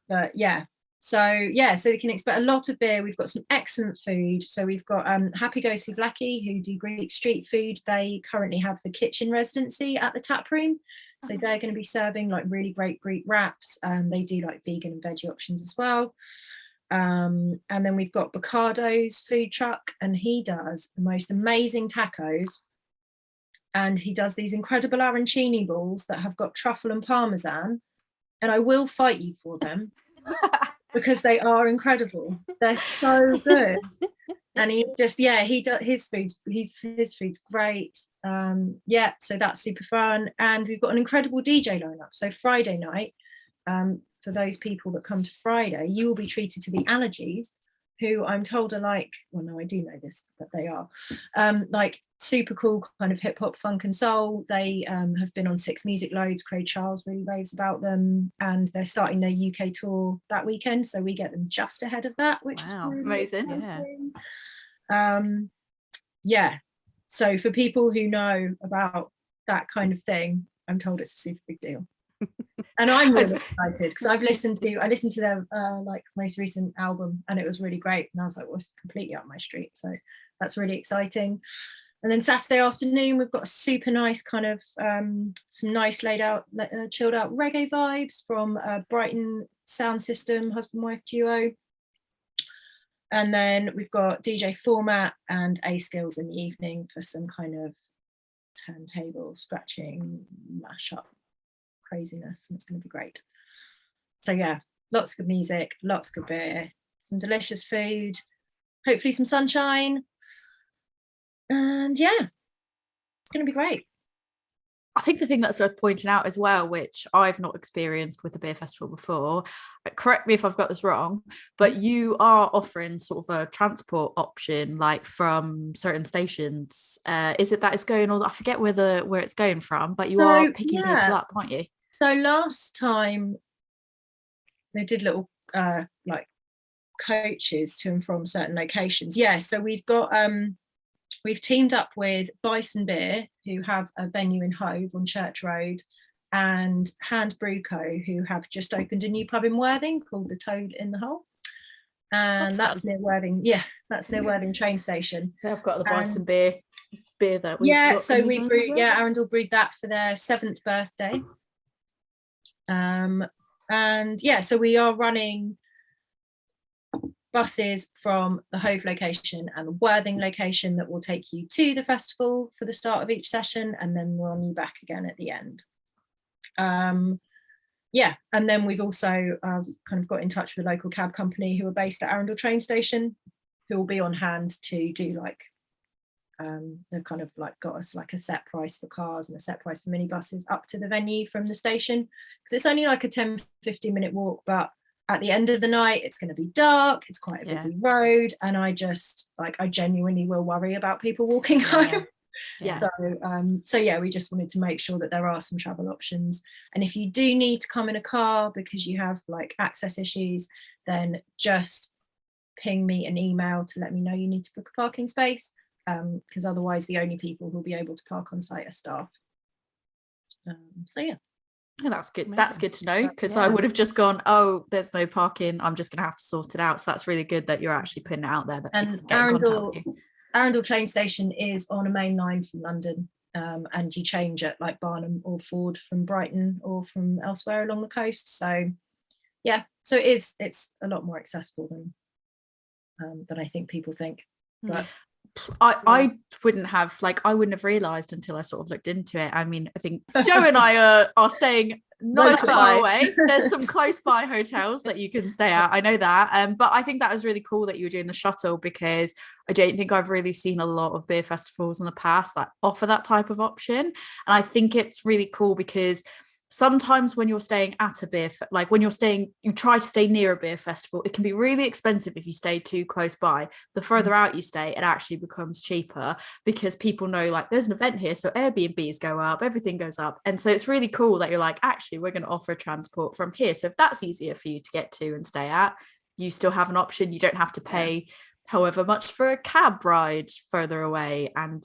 B: But yeah. So you can expect a lot of beer. We've got some excellent food. So we've got Happy Go Souvlaki, who do Greek street food. They currently have the kitchen residency at the tap room. So they're going to be serving like really great Greek wraps. They do like vegan and veggie options as well. And then we've got Boccado's food truck, and he does the most amazing tacos. And he does these incredible arancini balls that have got truffle and parmesan. And I will fight you for them because they are incredible. They're so good. And he does his food's great. So that's super fun. And we've got an incredible DJ lineup. So Friday night, for those people that come to Friday, you will be treated to the Allergies, who I'm told are like, well, no, I do know this, but they are like super cool kind of hip hop, funk and soul. They have been on Six Music Loads. Craig Charles really raves about them, and they're starting their UK tour that weekend, so we get them just ahead of that, which is really
C: amazing.
B: So for people who know about that kind of thing, I'm told it's a super big deal. And I'm really excited because I listened to their like most recent album, and it was really great, and I was like, well, it's completely up my street, so that's really exciting. And then Saturday afternoon, we've got a super nice kind of some nice laid out chilled out reggae vibes from Brighton Sound System, husband wife duo. And then we've got DJ Format and A Skills in the evening for some kind of turntable scratching mashup craziness, and it's going to be great. So yeah, lots of good music, lots of good beer, some delicious food, hopefully some sunshine, and yeah, it's going to be great.
C: I think the thing that's worth pointing out as well, which I've not experienced with a beer festival before, correct me if I've got this wrong, but you are offering sort of a transport option, like from certain stations. Is it that it's going, or I forget where it's going from, but you are picking people up, aren't you?
B: So last time they did little like coaches to and from certain locations. Yeah, so we've got we've teamed up with Bison Beer, who have a venue in Hove on Church Road, and Heist Brew Co, who have just opened a new pub in Worthing called the Toad in the Hole. And that's near Worthing. Yeah, that's near Worthing train station.
C: So I've got the Bison beer that we
B: so we brewed, Arundel brewed that for their 7th birthday. And yeah, so we are running buses from the Hove location and the Worthing location that will take you to the festival for the start of each session, and then run you back again at the end. Yeah, and then we've also kind of got in touch with a local cab company who are based at Arundel train station, who will be on hand to do like, they've kind of like got us like a set price for cars and a set price for minibuses up to the venue from the station, because it's only like a 10-15 minute walk, but at the end of the night it's going to be dark, it's quite a busy road, and I genuinely will worry about people walking home. So yeah, we just wanted to make sure that there are some travel options, and if you do need to come in a car because you have like access issues, then just ping me an email to let me know you need to book a parking space, because otherwise the only people who'll be able to park on site are staff. So yeah.
C: Oh, that's good.
A: Amazing.
C: That's good to know, because I would have just gone, oh, there's no parking, I'm just gonna have to sort it out. So that's really good that you're actually putting it out there that
B: and
C: people can get in contact with you.
B: Arundel train station is on a main line from London, and you change at like Barnum or Ford from Brighton or from elsewhere along the coast. So yeah, so it's a lot more accessible than I think people think. But
C: I wouldn't have realized until I sort of looked into it. I mean, I think Joe and I are staying not far away. There's some close by hotels that you can stay at, I know that, but I think that was really cool that you were doing the shuttle, because I don't think I've really seen a lot of beer festivals in the past that offer that type of option. And I think it's really cool because sometimes when you're staying at a you try to stay near a beer festival, it can be really expensive if you stay too close by. The further out you stay, it actually becomes cheaper, because people know like there's an event here, so Airbnbs go up, everything goes up. And so it's really cool that you're like, actually we're going to offer transport from here, so if that's easier for you to get to and stay at, you still have an option. You don't have to pay however much for a cab ride further away. And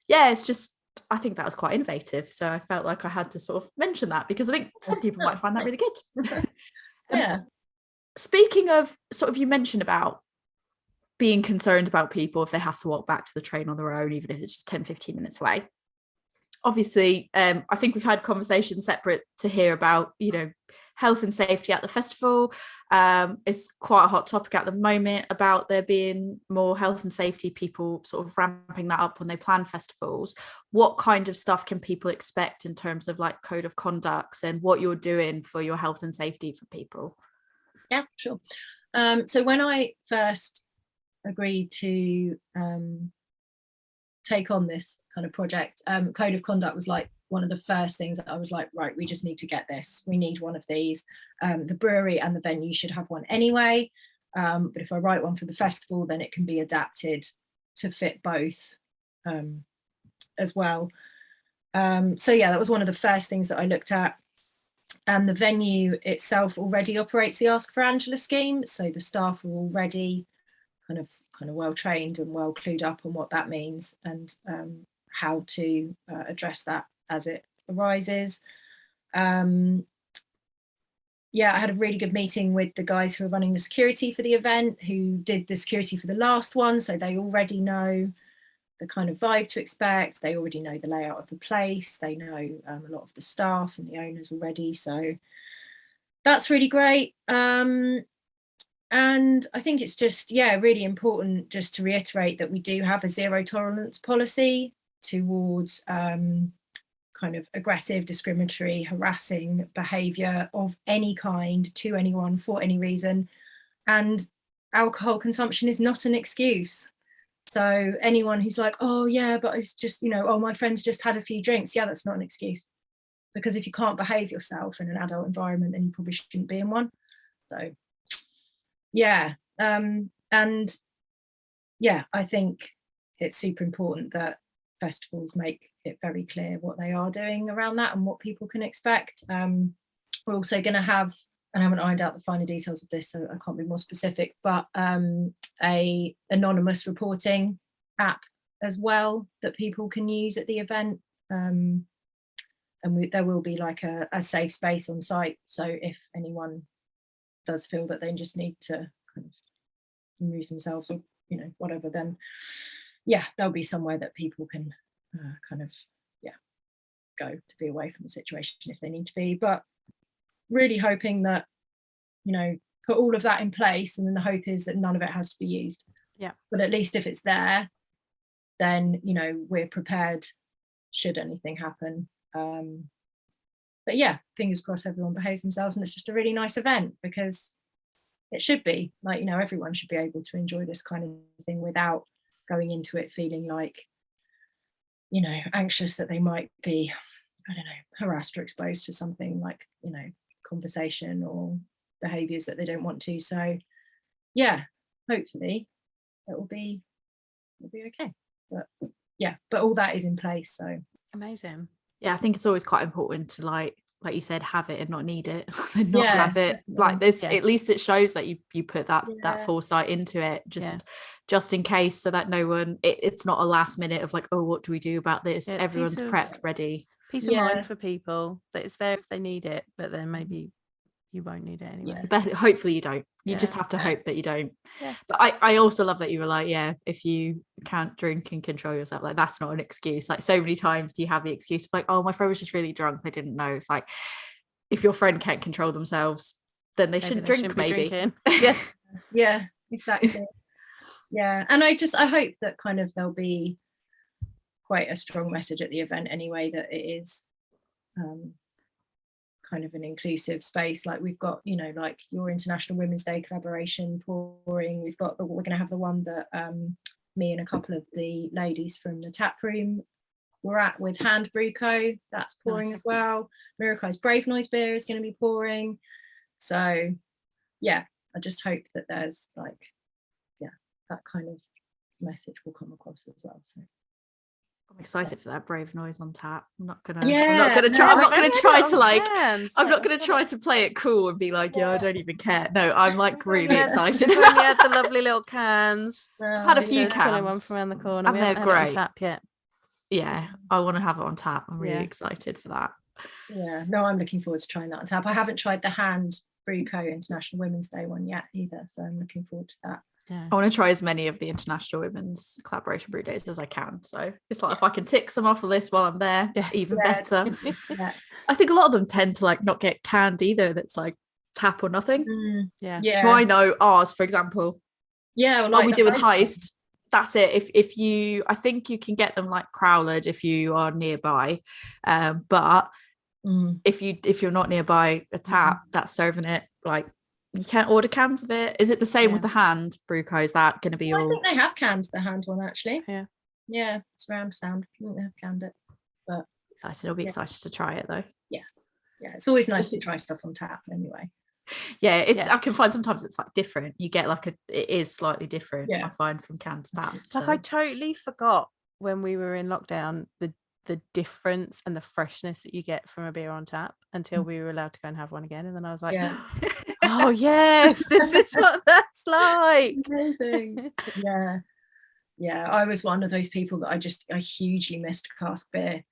C: it's just, I think that was quite innovative. So I felt like I had to sort of mention that, because I think some people might find that really good. Speaking of sort of, you mentioned about being concerned about people if they have to walk back to the train on their own, even if it's just 10-15 minutes away. Obviously, I think we've had conversations separate to hear about, health and safety at the festival. It's quite a hot topic at the moment about there being more health and safety people sort of ramping that up when they plan festivals. What kind of stuff can people expect in terms of like code of conducts and what you're doing for your health and safety for people?
B: Yeah, sure. So when I first agreed to take on this kind of project, code of conduct was like one of the first things that I was like, right, we just need to get this. We need one of these. The brewery and the venue should have one anyway. But if I write one for the festival, then it can be adapted to fit both as well. So yeah, that was one of the first things that I looked at. And the venue itself already operates the Ask for Angela scheme. So the staff are already kind of well trained and well clued up on what that means, and how to address that as it arises. I had a really good meeting with the guys who are running the security for the event, who did the security for the last one, so they already know the kind of vibe to expect. They already know the layout of the place. They know a lot of the staff and the owners already, so that's really great. And I think it's just really important just to reiterate that we do have a zero tolerance policy towards kind of aggressive, discriminatory, harassing behaviour of any kind to anyone for any reason. And alcohol consumption is not an excuse. So anyone who's like, oh yeah, but it's just, oh, my friend's just had a few drinks. Yeah, that's not an excuse. Because if you can't behave yourself in an adult environment, then you probably shouldn't be in one. So yeah. And yeah, I think it's super important that festivals make it very clear what they are doing around that and what people can expect. We're also going to have, and I haven't ironed out the finer details of this, so I can't be more specific, but a anonymous reporting app as well that people can use at the event. And there will be like a safe space on site. So if anyone does feel that they just need to kind of remove themselves or whatever, then yeah, there'll be somewhere that people can kind of go to be away from the situation if they need to be. But really hoping that put all of that in place, and then the hope is that none of it has to be used.
A: Yeah.
B: But at least if it's there, then, you know, we're prepared should anything happen. But yeah, fingers crossed everyone behaves themselves, and it's just a really nice event, because it should be like, you know, everyone should be able to enjoy this kind of thing without going into it feeling like, you know, anxious that they might be, I don't know, harassed or exposed to something like, you know, conversation or behaviors that they don't want to. So yeah, hopefully it will be okay. But yeah, but all that is in place. So
A: Amazing.
C: Yeah, I think it's always quite important to like you said, have it and not need it, and not
B: Yeah,
C: have it
B: definitely.
C: like this.
A: Yeah.
C: At least it shows that you put that
B: Yeah.
C: foresight into it, just in case, so that no one, it's not a last minute of like, oh, what do we do about this?
A: Yeah, it's
C: Everyone's
A: piece of-
C: prepped, ready.
A: Peace of
B: Yeah.
A: mind for people that it's there if they need it, but then maybe you won't need it anyway.
B: Yeah.
C: The best, hopefully you don't. You just
A: Yeah.
C: have to hope that you don't.
A: Yeah.
C: But I also love that you were like, yeah, if you can't drink and control yourself, like that's not an excuse. Like so many times do you have the excuse of like, oh, my friend was just really drunk, they didn't know. It's like, if your friend can't control themselves, then they shouldn't drink,
A: be
C: maybe.
A: drinking. Yeah.
B: Yeah, exactly. Yeah, and I hope that kind of there'll be quite a strong message at the event anyway, that it is kind of an inclusive space. Like we've got, you know, like your International Women's Day collaboration pouring. We're going to have the one that me and a couple of the ladies from the tap room were at with Heist Brew Co. That's pouring as well. Miracai's Brave Noise beer is going to be pouring. So yeah, I just hope that there's like, yeah, that kind of message will come across as well. So
C: I'm excited for that Brave Noise on tap. I'm not gonna try to play it cool and be like, yeah, I don't even care. No, I'm like really excited.
A: We had the lovely little cans.
C: I've had a few
A: There's pulling one
C: cans
A: from around the corner.
C: and
A: We
C: they're
A: haven't had it on
C: great.
A: tap yet.
C: Yeah, I want to have it on tap. I'm really
A: Yeah.
C: excited for that.
B: Yeah, no, I'm looking forward to trying that on tap. I haven't tried the Heist Brew Co International Women's Day one yet either, so I'm looking forward to that.
A: Yeah.
C: I want to try as many of the International Women's Collaboration Brew Days as I can. So it's like if I can tick some off the list while I'm there, even better.
B: Yeah.
C: I think a lot of them tend to like not get canned either. That's like tap or nothing.
A: Yeah.
C: So I know ours, for example.
B: Yeah, well,
C: What
B: like
C: we
B: the
C: do with
B: Heist
C: Heist, that's it. If you, I think you can get them like crowlered if you are nearby, but if you're not nearby a tap that's serving it, like you can't order cans of it. Is it the same with the Heist Brew Co? Is that going to be all?
B: I think they have canned the Heist one actually.
A: Yeah,
B: it's round sound. I think they have canned it, but
C: I'll be excited to try it though.
B: Yeah, it's always nice to try stuff on tap anyway.
C: I can find sometimes it's like different. You get like it is slightly different. I find from can to tap.
A: Like I totally forgot when we were in lockdown the difference and the freshness that you get from a beer on tap until we were allowed to go and have one again, and then I was like, oh yes, this is what that's like.
B: Amazing. Yeah, I was one of those people that I hugely missed cask beer.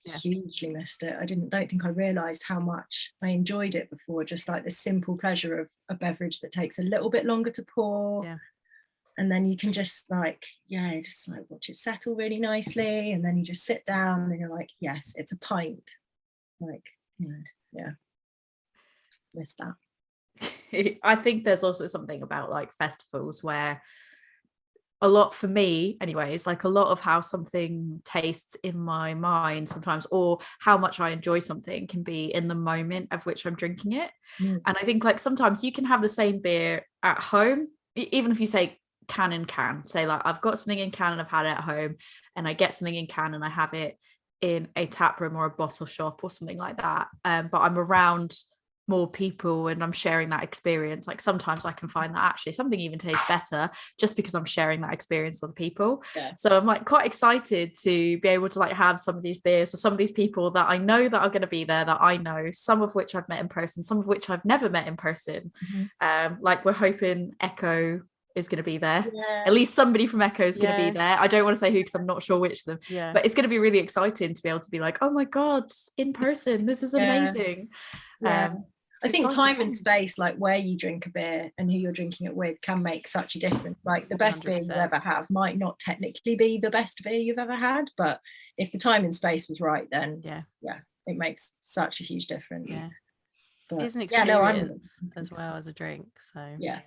B: Hugely missed it. I don't think I realized how much I enjoyed it before, just like the simple pleasure of a beverage that takes a little bit longer to pour, and then you can just just watch it settle really nicely, and then you just sit down and you're like, yes, it's a pint. Missed that.
C: I think there's also something about like festivals where a lot, for me anyways, like a lot of how something tastes in my mind sometimes, or how much I enjoy something, can be in the moment of which I'm drinking it. And I think like sometimes you can have the same beer at home, even if you say can in can, say like I've got something in can and I've had it at home, and I get something in can and I have it in a tap room or a bottle shop or something like that, but I'm around more people and I'm sharing that experience. Like sometimes I can find that actually something even tastes better just because I'm sharing that experience with other people. So I'm like quite excited to be able to like have some of these beers with some of these people that I know that are going to be there, that I know, some of which I've met in person, some of which I've never met in person. Like we're hoping Echo is going to be there. At least somebody from Echo is going to be there. I don't want to say who because I'm not sure which of them, but it's going to be really exciting to be able to be like, oh my god, in person, this is amazing.
B: I think time and space, like where you drink a beer and who you're drinking it with, can make such a difference. Like the best 100%. Beer you ever have might not technically be the best beer you've ever had, but if the time and space was right, then it makes such a huge difference. But
A: It's an
B: yeah, no, I'm
A: experience as well as a drink. So
B: yeah.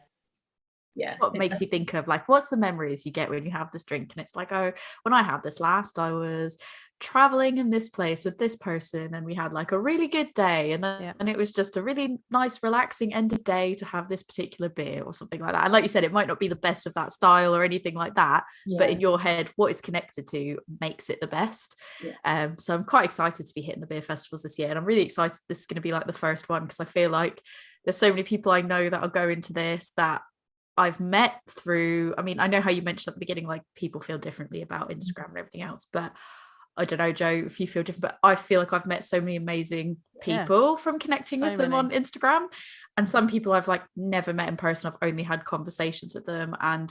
C: What makes you think of like, what's the memories you get when you have this drink? And it's like, oh, when I had this last, I was traveling in this place with this person and we had like a really good day, and then and it was just a really nice relaxing end of day to have this particular beer or something like that. And like you said, it might not be the best of that style or anything like that, but in your head what it's connected to makes it the best. So I'm quite excited to be hitting the beer festivals this year, and I'm really excited this is going to be like the first one, because I feel like there's so many people I know that are going to this that I've met through, I mean, I know how you mentioned at the beginning, like people feel differently about Instagram and everything else, but I don't know, Joe, if you feel different, but I feel like I've met so many amazing people from connecting with them on Instagram. And some people I've like never met in person. I've only had conversations with them, and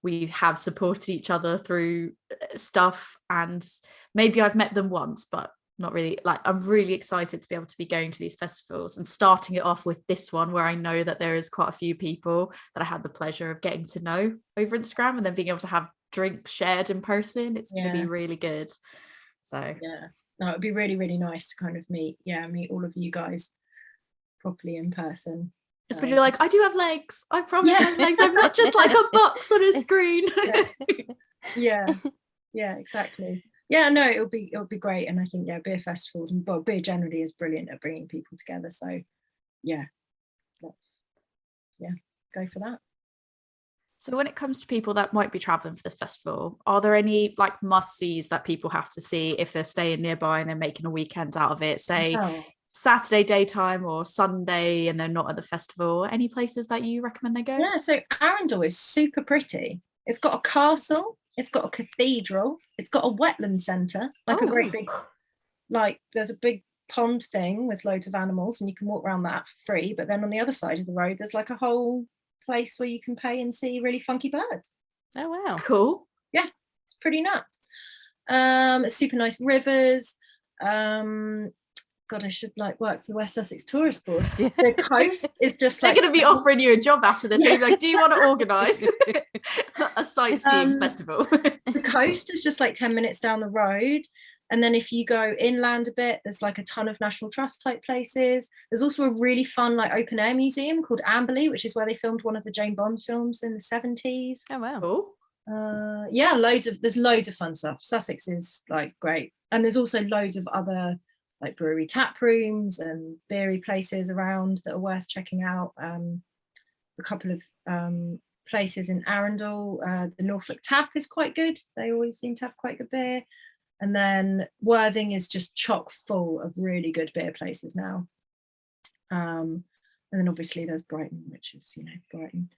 C: we have supported each other through stuff. And maybe I've met them once, but not really. Like, I'm really excited to be able to be going to these festivals and starting it off with this one, where I know that there is quite a few people that I had the pleasure of getting to know over Instagram, and then being able to have drinks shared in person. It's going to be really good. So
B: yeah, no, it'd be really, really nice to kind of meet all of you guys properly in person.
C: It's when you're like, I do have legs, I promise I have legs, I'm not just like a box on a screen.
B: yeah, exactly. Yeah, no, it'll be great. And I think beer festivals and beer generally is brilliant at bringing people together, so let's go for that.
C: So when it comes to people that might be traveling for this festival, are there any like must-sees that people have to see if they're staying nearby and they're making a weekend out of it, say Saturday daytime or Sunday, and they're not at the festival? Any places that you recommend they go?
B: Yeah, so Arundel is super pretty. It's got a castle, it's got a cathedral, it's got a wetland centre, like a great big, like there's a big pond thing with loads of animals, and you can walk around that for free. But then on the other side of the road, there's like a whole place where you can pay and see really funky birds.
A: Oh wow,
C: cool.
B: Yeah, it's pretty nuts. Super nice rivers. God, I should like work for the West Sussex Tourist Board. The coast is just like,
C: they're going to be offering you a job after this. They'll be like, do you want to organise a sightseeing festival?
B: The coast is just like 10 minutes down the road. And then if you go inland a bit, there's like a ton of National Trust type places. There's also a really fun like open air museum called Amberley, which is where they filmed one of the Jane Bond films in the 70s.
A: Oh wow.
B: Cool. Yeah, there's loads of fun stuff. Sussex is like great. And there's also loads of other like brewery tap rooms and beery places around that are worth checking out. A couple of places in Arundel, the Norfolk Tap is quite good. They always seem to have quite good beer. And then Worthing is just chock full of really good beer places now. And then obviously there's Brighton, which is, Brighton.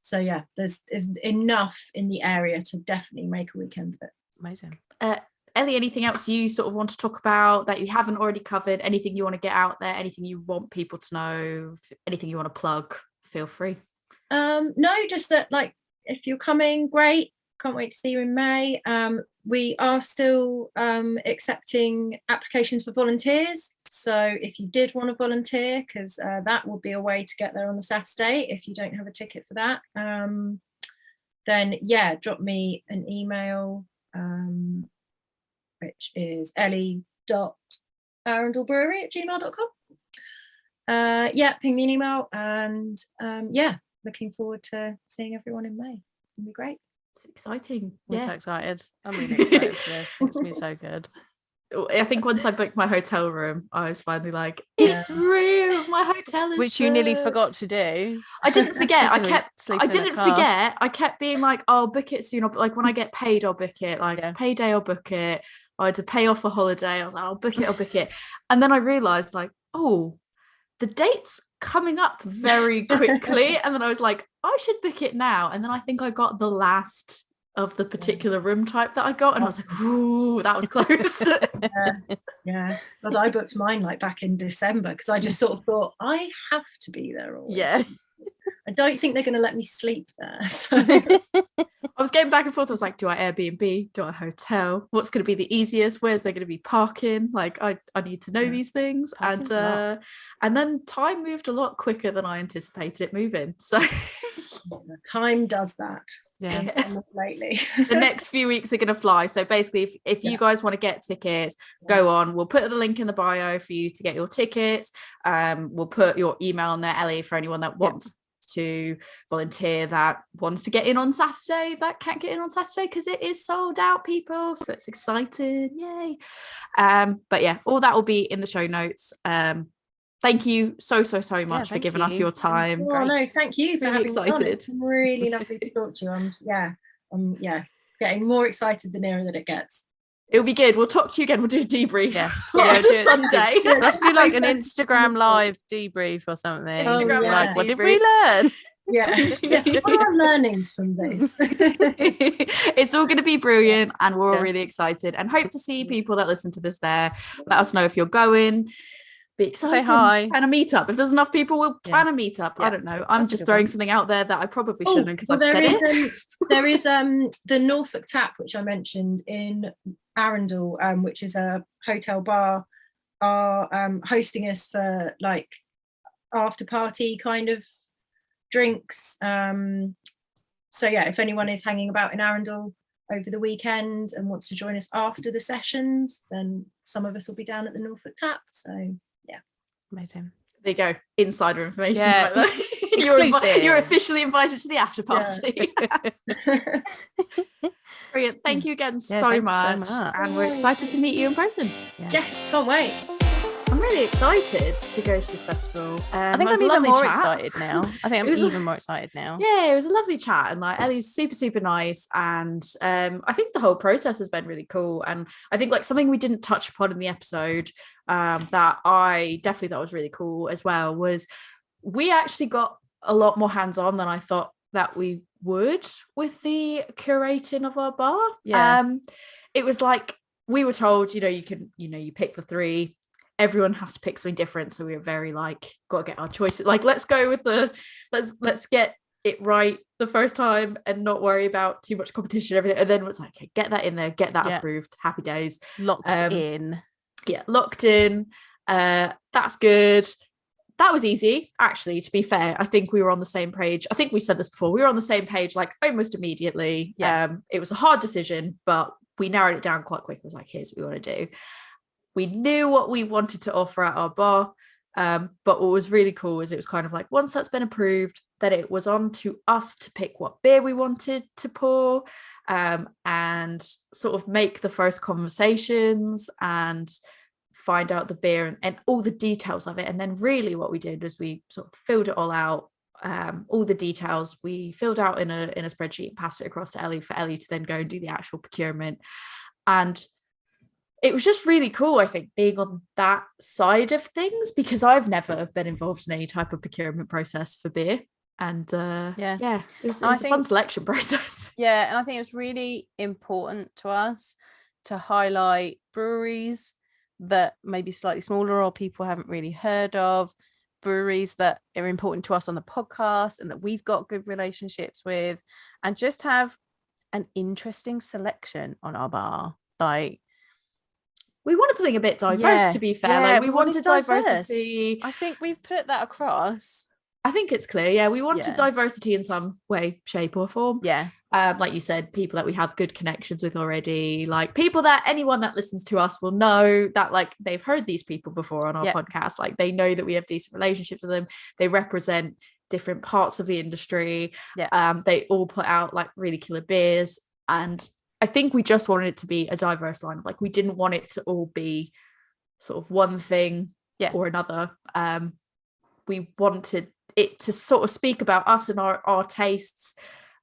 B: So there's enough in the area to definitely make a weekend of it.
A: Amazing.
C: Ellie, anything else you sort of want to talk about that you haven't already covered? Anything you want to get out there? Anything you want people to know? Anything you want to plug? Feel free.
B: No, just that like if you're coming, great. Can't wait to see you in May. We are still accepting applications for volunteers. So if you did want to volunteer, because that will be a way to get there on the Saturday if you don't have a ticket for that, then drop me an email, which is Ellie.arundelbrewery@gmail.com. Ping me an email, and looking forward to seeing everyone in May. It's gonna be great.
C: It's exciting.
A: I'm so excited. I'm really excited for this. It's gonna be so good.
C: I think once I booked my hotel room, I was finally like, it's real. My hotel is
A: Which you nearly forgot to do.
C: I didn't forget. I kept being like, I'll book it soon. Like when I get paid, I'll book it. Like payday, I'll book it. I had to pay off a holiday. I was like, I'll book it. And then I realized like, oh, the date's coming up very quickly. And then I was like, I should book it now. And then I think I got the last of the particular room type that I got, and I was like, ooh, that was close.
B: But I booked mine like back in December because I just sort of thought I have to be there always. I don't think they're going to let me sleep there, so
C: I was going back and forth. I was like, do I Airbnb, do I hotel, what's going to be the easiest, where's there going to be parking? Like I need to know these things. And then time moved a lot quicker than I anticipated it moving, so
B: Time does that.
A: Yeah.
B: Lately.
C: The next few weeks are going to fly. So basically, if you guys want to get tickets, go on. We'll put the link in the bio for you to get your tickets. We'll put your email in there, Ellie, for anyone that wants to volunteer, that wants to get in on Saturday, that can't get in on Saturday because it is sold out, people. So it's exciting. Yay. But yeah, all that will be in the show notes. Thank you so much for giving us your time.
B: Oh no, thank you for
C: really
B: having me on.
C: excited.
B: It's really lovely to talk to you. I'm getting more excited the nearer that it gets.
C: It'll be good. We'll talk to you again. We'll do a debrief.
A: Do
C: Sunday.
A: Let's do like an Instagram live debrief or something.
C: Instagram
A: like,
C: live
A: what did
C: debrief.
A: we learn?
B: What are our learnings from this?
C: It's all going to be brilliant, and we're all really excited and hope to see people that listen to this there. Let us know if you're going. Be excited.
A: Say hi.
C: Plan a meetup. If there's enough people, we'll plan a meetup. I don't know. I'm just throwing something out there that I probably shouldn't because I've said it.
B: There is the Norfolk Tap, which I mentioned in Arundel, which is a hotel bar, are hosting us for like after party kind of drinks. So yeah, if anyone is hanging about in Arundel over the weekend and wants to join us after the sessions, then some of us will be down at the Norfolk Tap. So
A: amazing.
C: There you go. Insider information.
A: Yeah.
C: You're officially invited to the after party. Brilliant. Thank you again so much. And we're excited to meet you in person.
B: Yes, can't wait.
C: I'm really excited to go to this festival.
A: I think I'm even more excited now. I think I'm even more excited now.
C: Yeah, it was a lovely chat, and like Ellie's super nice, and I think the whole process has been really cool. And I think like something we didn't touch upon in the episode that I definitely thought was really cool as well was we actually got a lot more hands-on than I thought that we would with the curating of our bar. It was like we were told, you pick the three. Everyone has to pick something different, so we were very like, got to get our choices. Like, let's go with let's get it right the first time and not worry about too much competition and everything. And then it's like, okay, get that in there, get that approved. Happy days.
A: Locked in.
C: Yeah, locked in. That's good. That was easy, actually, to be fair. I think we were on the same page. I think we said this before. We were on the same page like almost immediately. It was a hard decision, but we narrowed it down quite quick. It was like, here's what we want to do. We knew what we wanted to offer at our bar, but what was really cool is it was kind of like once that's been approved, that it was on to us to pick what beer we wanted to pour, and sort of make the first conversations and find out the beer and all the details of it. And then really what we did was we sort of filled it all out, all the details we filled out in a spreadsheet and passed it across to Ellie for Ellie to then go and do the actual procurement. And it was just really cool, I think, being on that side of things, because I've never been involved in any type of procurement process for beer. And it was a fun selection process.
A: Yeah, and I think it's really important to us to highlight breweries that may be slightly smaller or people haven't really heard of, breweries that are important to us on the podcast and that we've got good relationships with, and just have an interesting selection on our bar. Like,
C: we wanted something a bit diverse, to be fair. Like, we wanted diversity.
A: I think we've put that across.
C: I think it's clear. Yeah, we wanted diversity in some way, shape, or form.
A: Yeah.
C: Like you said, people that we have good connections with already, like people that anyone that listens to us will know that like they've heard these people before on our podcast. Like they know that we have decent relationships with them. They represent different parts of the industry. Yeah. They all put out like really killer beers, and I think we just wanted it to be a diverse lineup. Like we didn't want it to all be sort of one thing or another. We wanted it to sort of speak about us and our tastes,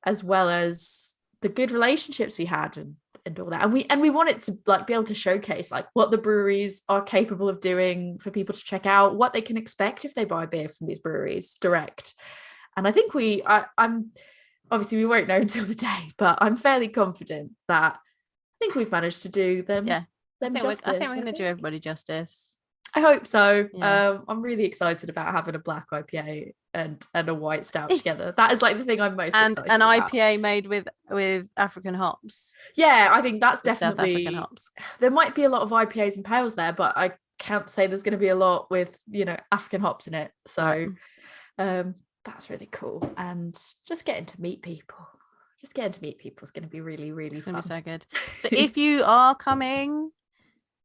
C: as well as the good relationships we had and all that. And we wanted to like be able to showcase like what the breweries are capable of doing for people to check out, what they can expect if they buy beer from these breweries direct. And I think I'm obviously we won't know until the day, but I'm fairly confident that I think we've managed to do them.
A: Yeah, I think we're going to do everybody justice.
C: I hope so. Yeah. I'm really excited about having a black IPA and a white stout together. That is like the thing I'm most excited about.
A: And an IPA made with African hops.
C: Yeah, I think that's definitely
A: South African hops.
C: There might be a lot of IPAs and pales there, but I can't say there's going to be a lot with African hops in it. So that's really cool. And just getting to meet people. Is going to be really, really fun.
A: It's going to be so good. So if you are coming,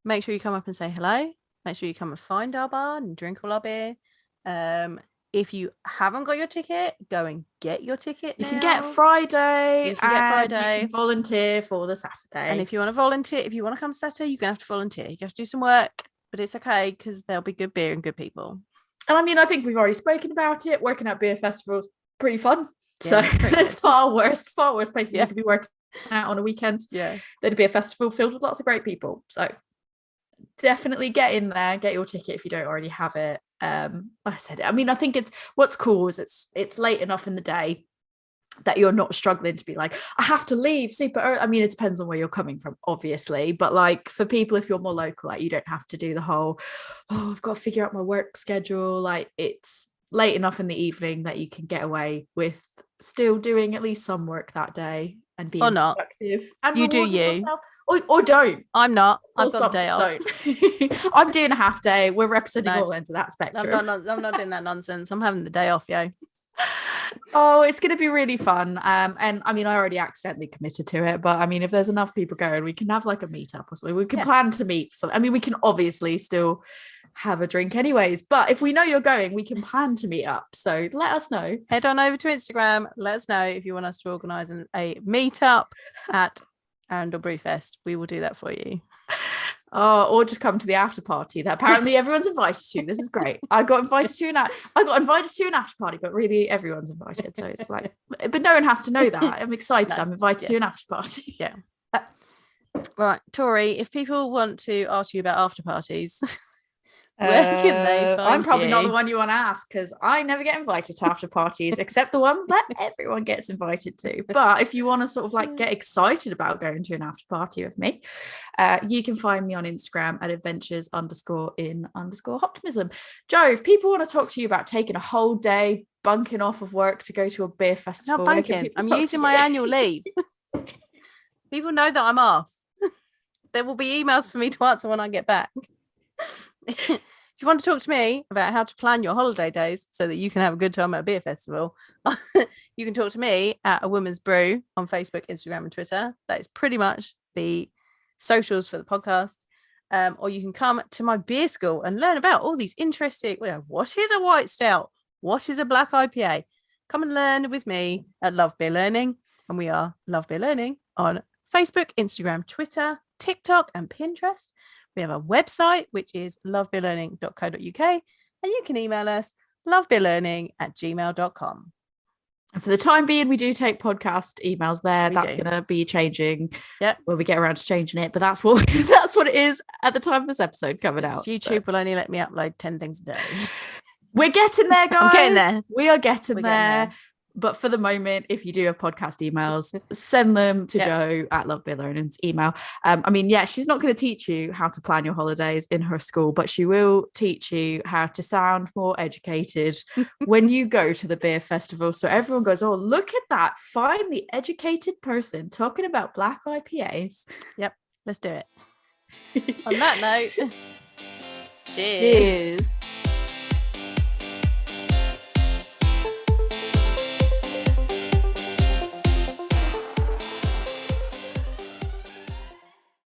A: make sure you come up and say hello. Make sure you come and find our bar and drink all our beer. If you haven't got your ticket, go and get your ticket now.
C: You can get Friday.
A: You can
C: volunteer for the Saturday.
A: And if you want to volunteer, if you want to come Saturday, you're going to have to volunteer. You have to do some work, but it's okay because there'll be good beer and good people.
C: And I mean, I think we've already spoken about it. Working at beer festivals, pretty fun.
A: Yeah,
C: so there's far worse places
A: yeah.
C: you could be working at on a weekend.
A: Yeah.
C: There'd be a festival filled with lots of great people. So definitely get in there, get your ticket if you don't already have it. I said it. I mean, I think what's cool is it's late enough in the day that you're not struggling to be like, I have to leave super early. I mean, it depends on where you're coming from, obviously, but like for people, if you're more local, like you don't have to do the whole, I've got to figure out my work schedule. Like it's late enough in the evening that you can get away with still doing at least some work that day and being productive. And
A: you do you
C: yourself. Or don't.
A: I'm not. I've got a day off.
C: Don't. I'm doing a half day. We're representing all ends of that spectrum.
A: I'm not doing that nonsense. I'm having the day off, yo.
C: Oh, it's going to be really fun. And I mean, I already accidentally committed to it, but I mean, if there's enough people going, we can have like a meetup or something. We can plan to meet. I mean, we can obviously still have a drink anyways, but if we know you're going, we can plan to meet up. So let us know.
A: Head on over to Instagram. Let us know if you want us to organise a meetup at Arundel Brewfest. We will do that for you.
C: Oh, or just come to the after party that apparently everyone's invited to. This is great. I got invited to an after party, but really everyone's invited. So it's like, but no one has to know that. I'm excited. I'm invited to an after party.
A: Yeah. Right, Tori, if people want to ask you about after parties, where can they find
C: I'm probably
A: you?
C: not the one you want to ask because I never get invited to after parties except the ones that everyone gets invited to. But if you want to sort of like get excited about going to an after party with me, you can find me on Instagram at adventures_in_optimism. Joe, if people want to talk to you about taking a whole day bunking off of work to go to a beer festival,
A: not bunking. I'm using my annual leave. People know that I'm off. There will be emails for me to answer when I get back. If you want to talk to me about how to plan your holiday days so that you can have a good time at a beer festival, you can talk to me at A Woman's Brew on Facebook, Instagram, and Twitter. That is pretty much the socials for the podcast. Or you can come to my beer school and learn about all these interesting, what is a white stout? What is a black IPA? Come and learn with me at Love Beer Learning. And we are Love Beer Learning on Facebook, Instagram, Twitter, TikTok, and Pinterest. We have a website, which is lovebeerlearning.co.uk, and you can email us lovebeerlearning@gmail.com.
C: And for the time being, we do take podcast emails there. That's going to be changing when we get around to changing it. But that's what it is at the time of this episode coming out.
A: YouTube will only let me upload 10 things a day.
C: We're getting there, guys.
A: I'm getting there.
C: We are getting there. But for the moment, if you do have podcast emails, send them to Joe at Love Beer Learning's email. I mean, she's not going to teach you how to plan your holidays in her school, but she will teach you how to sound more educated when you go to the beer festival. So everyone goes, oh, look at that. Find the educated person talking about black IPAs.
A: Yep, let's do it. On that note, cheers.
C: Cheers.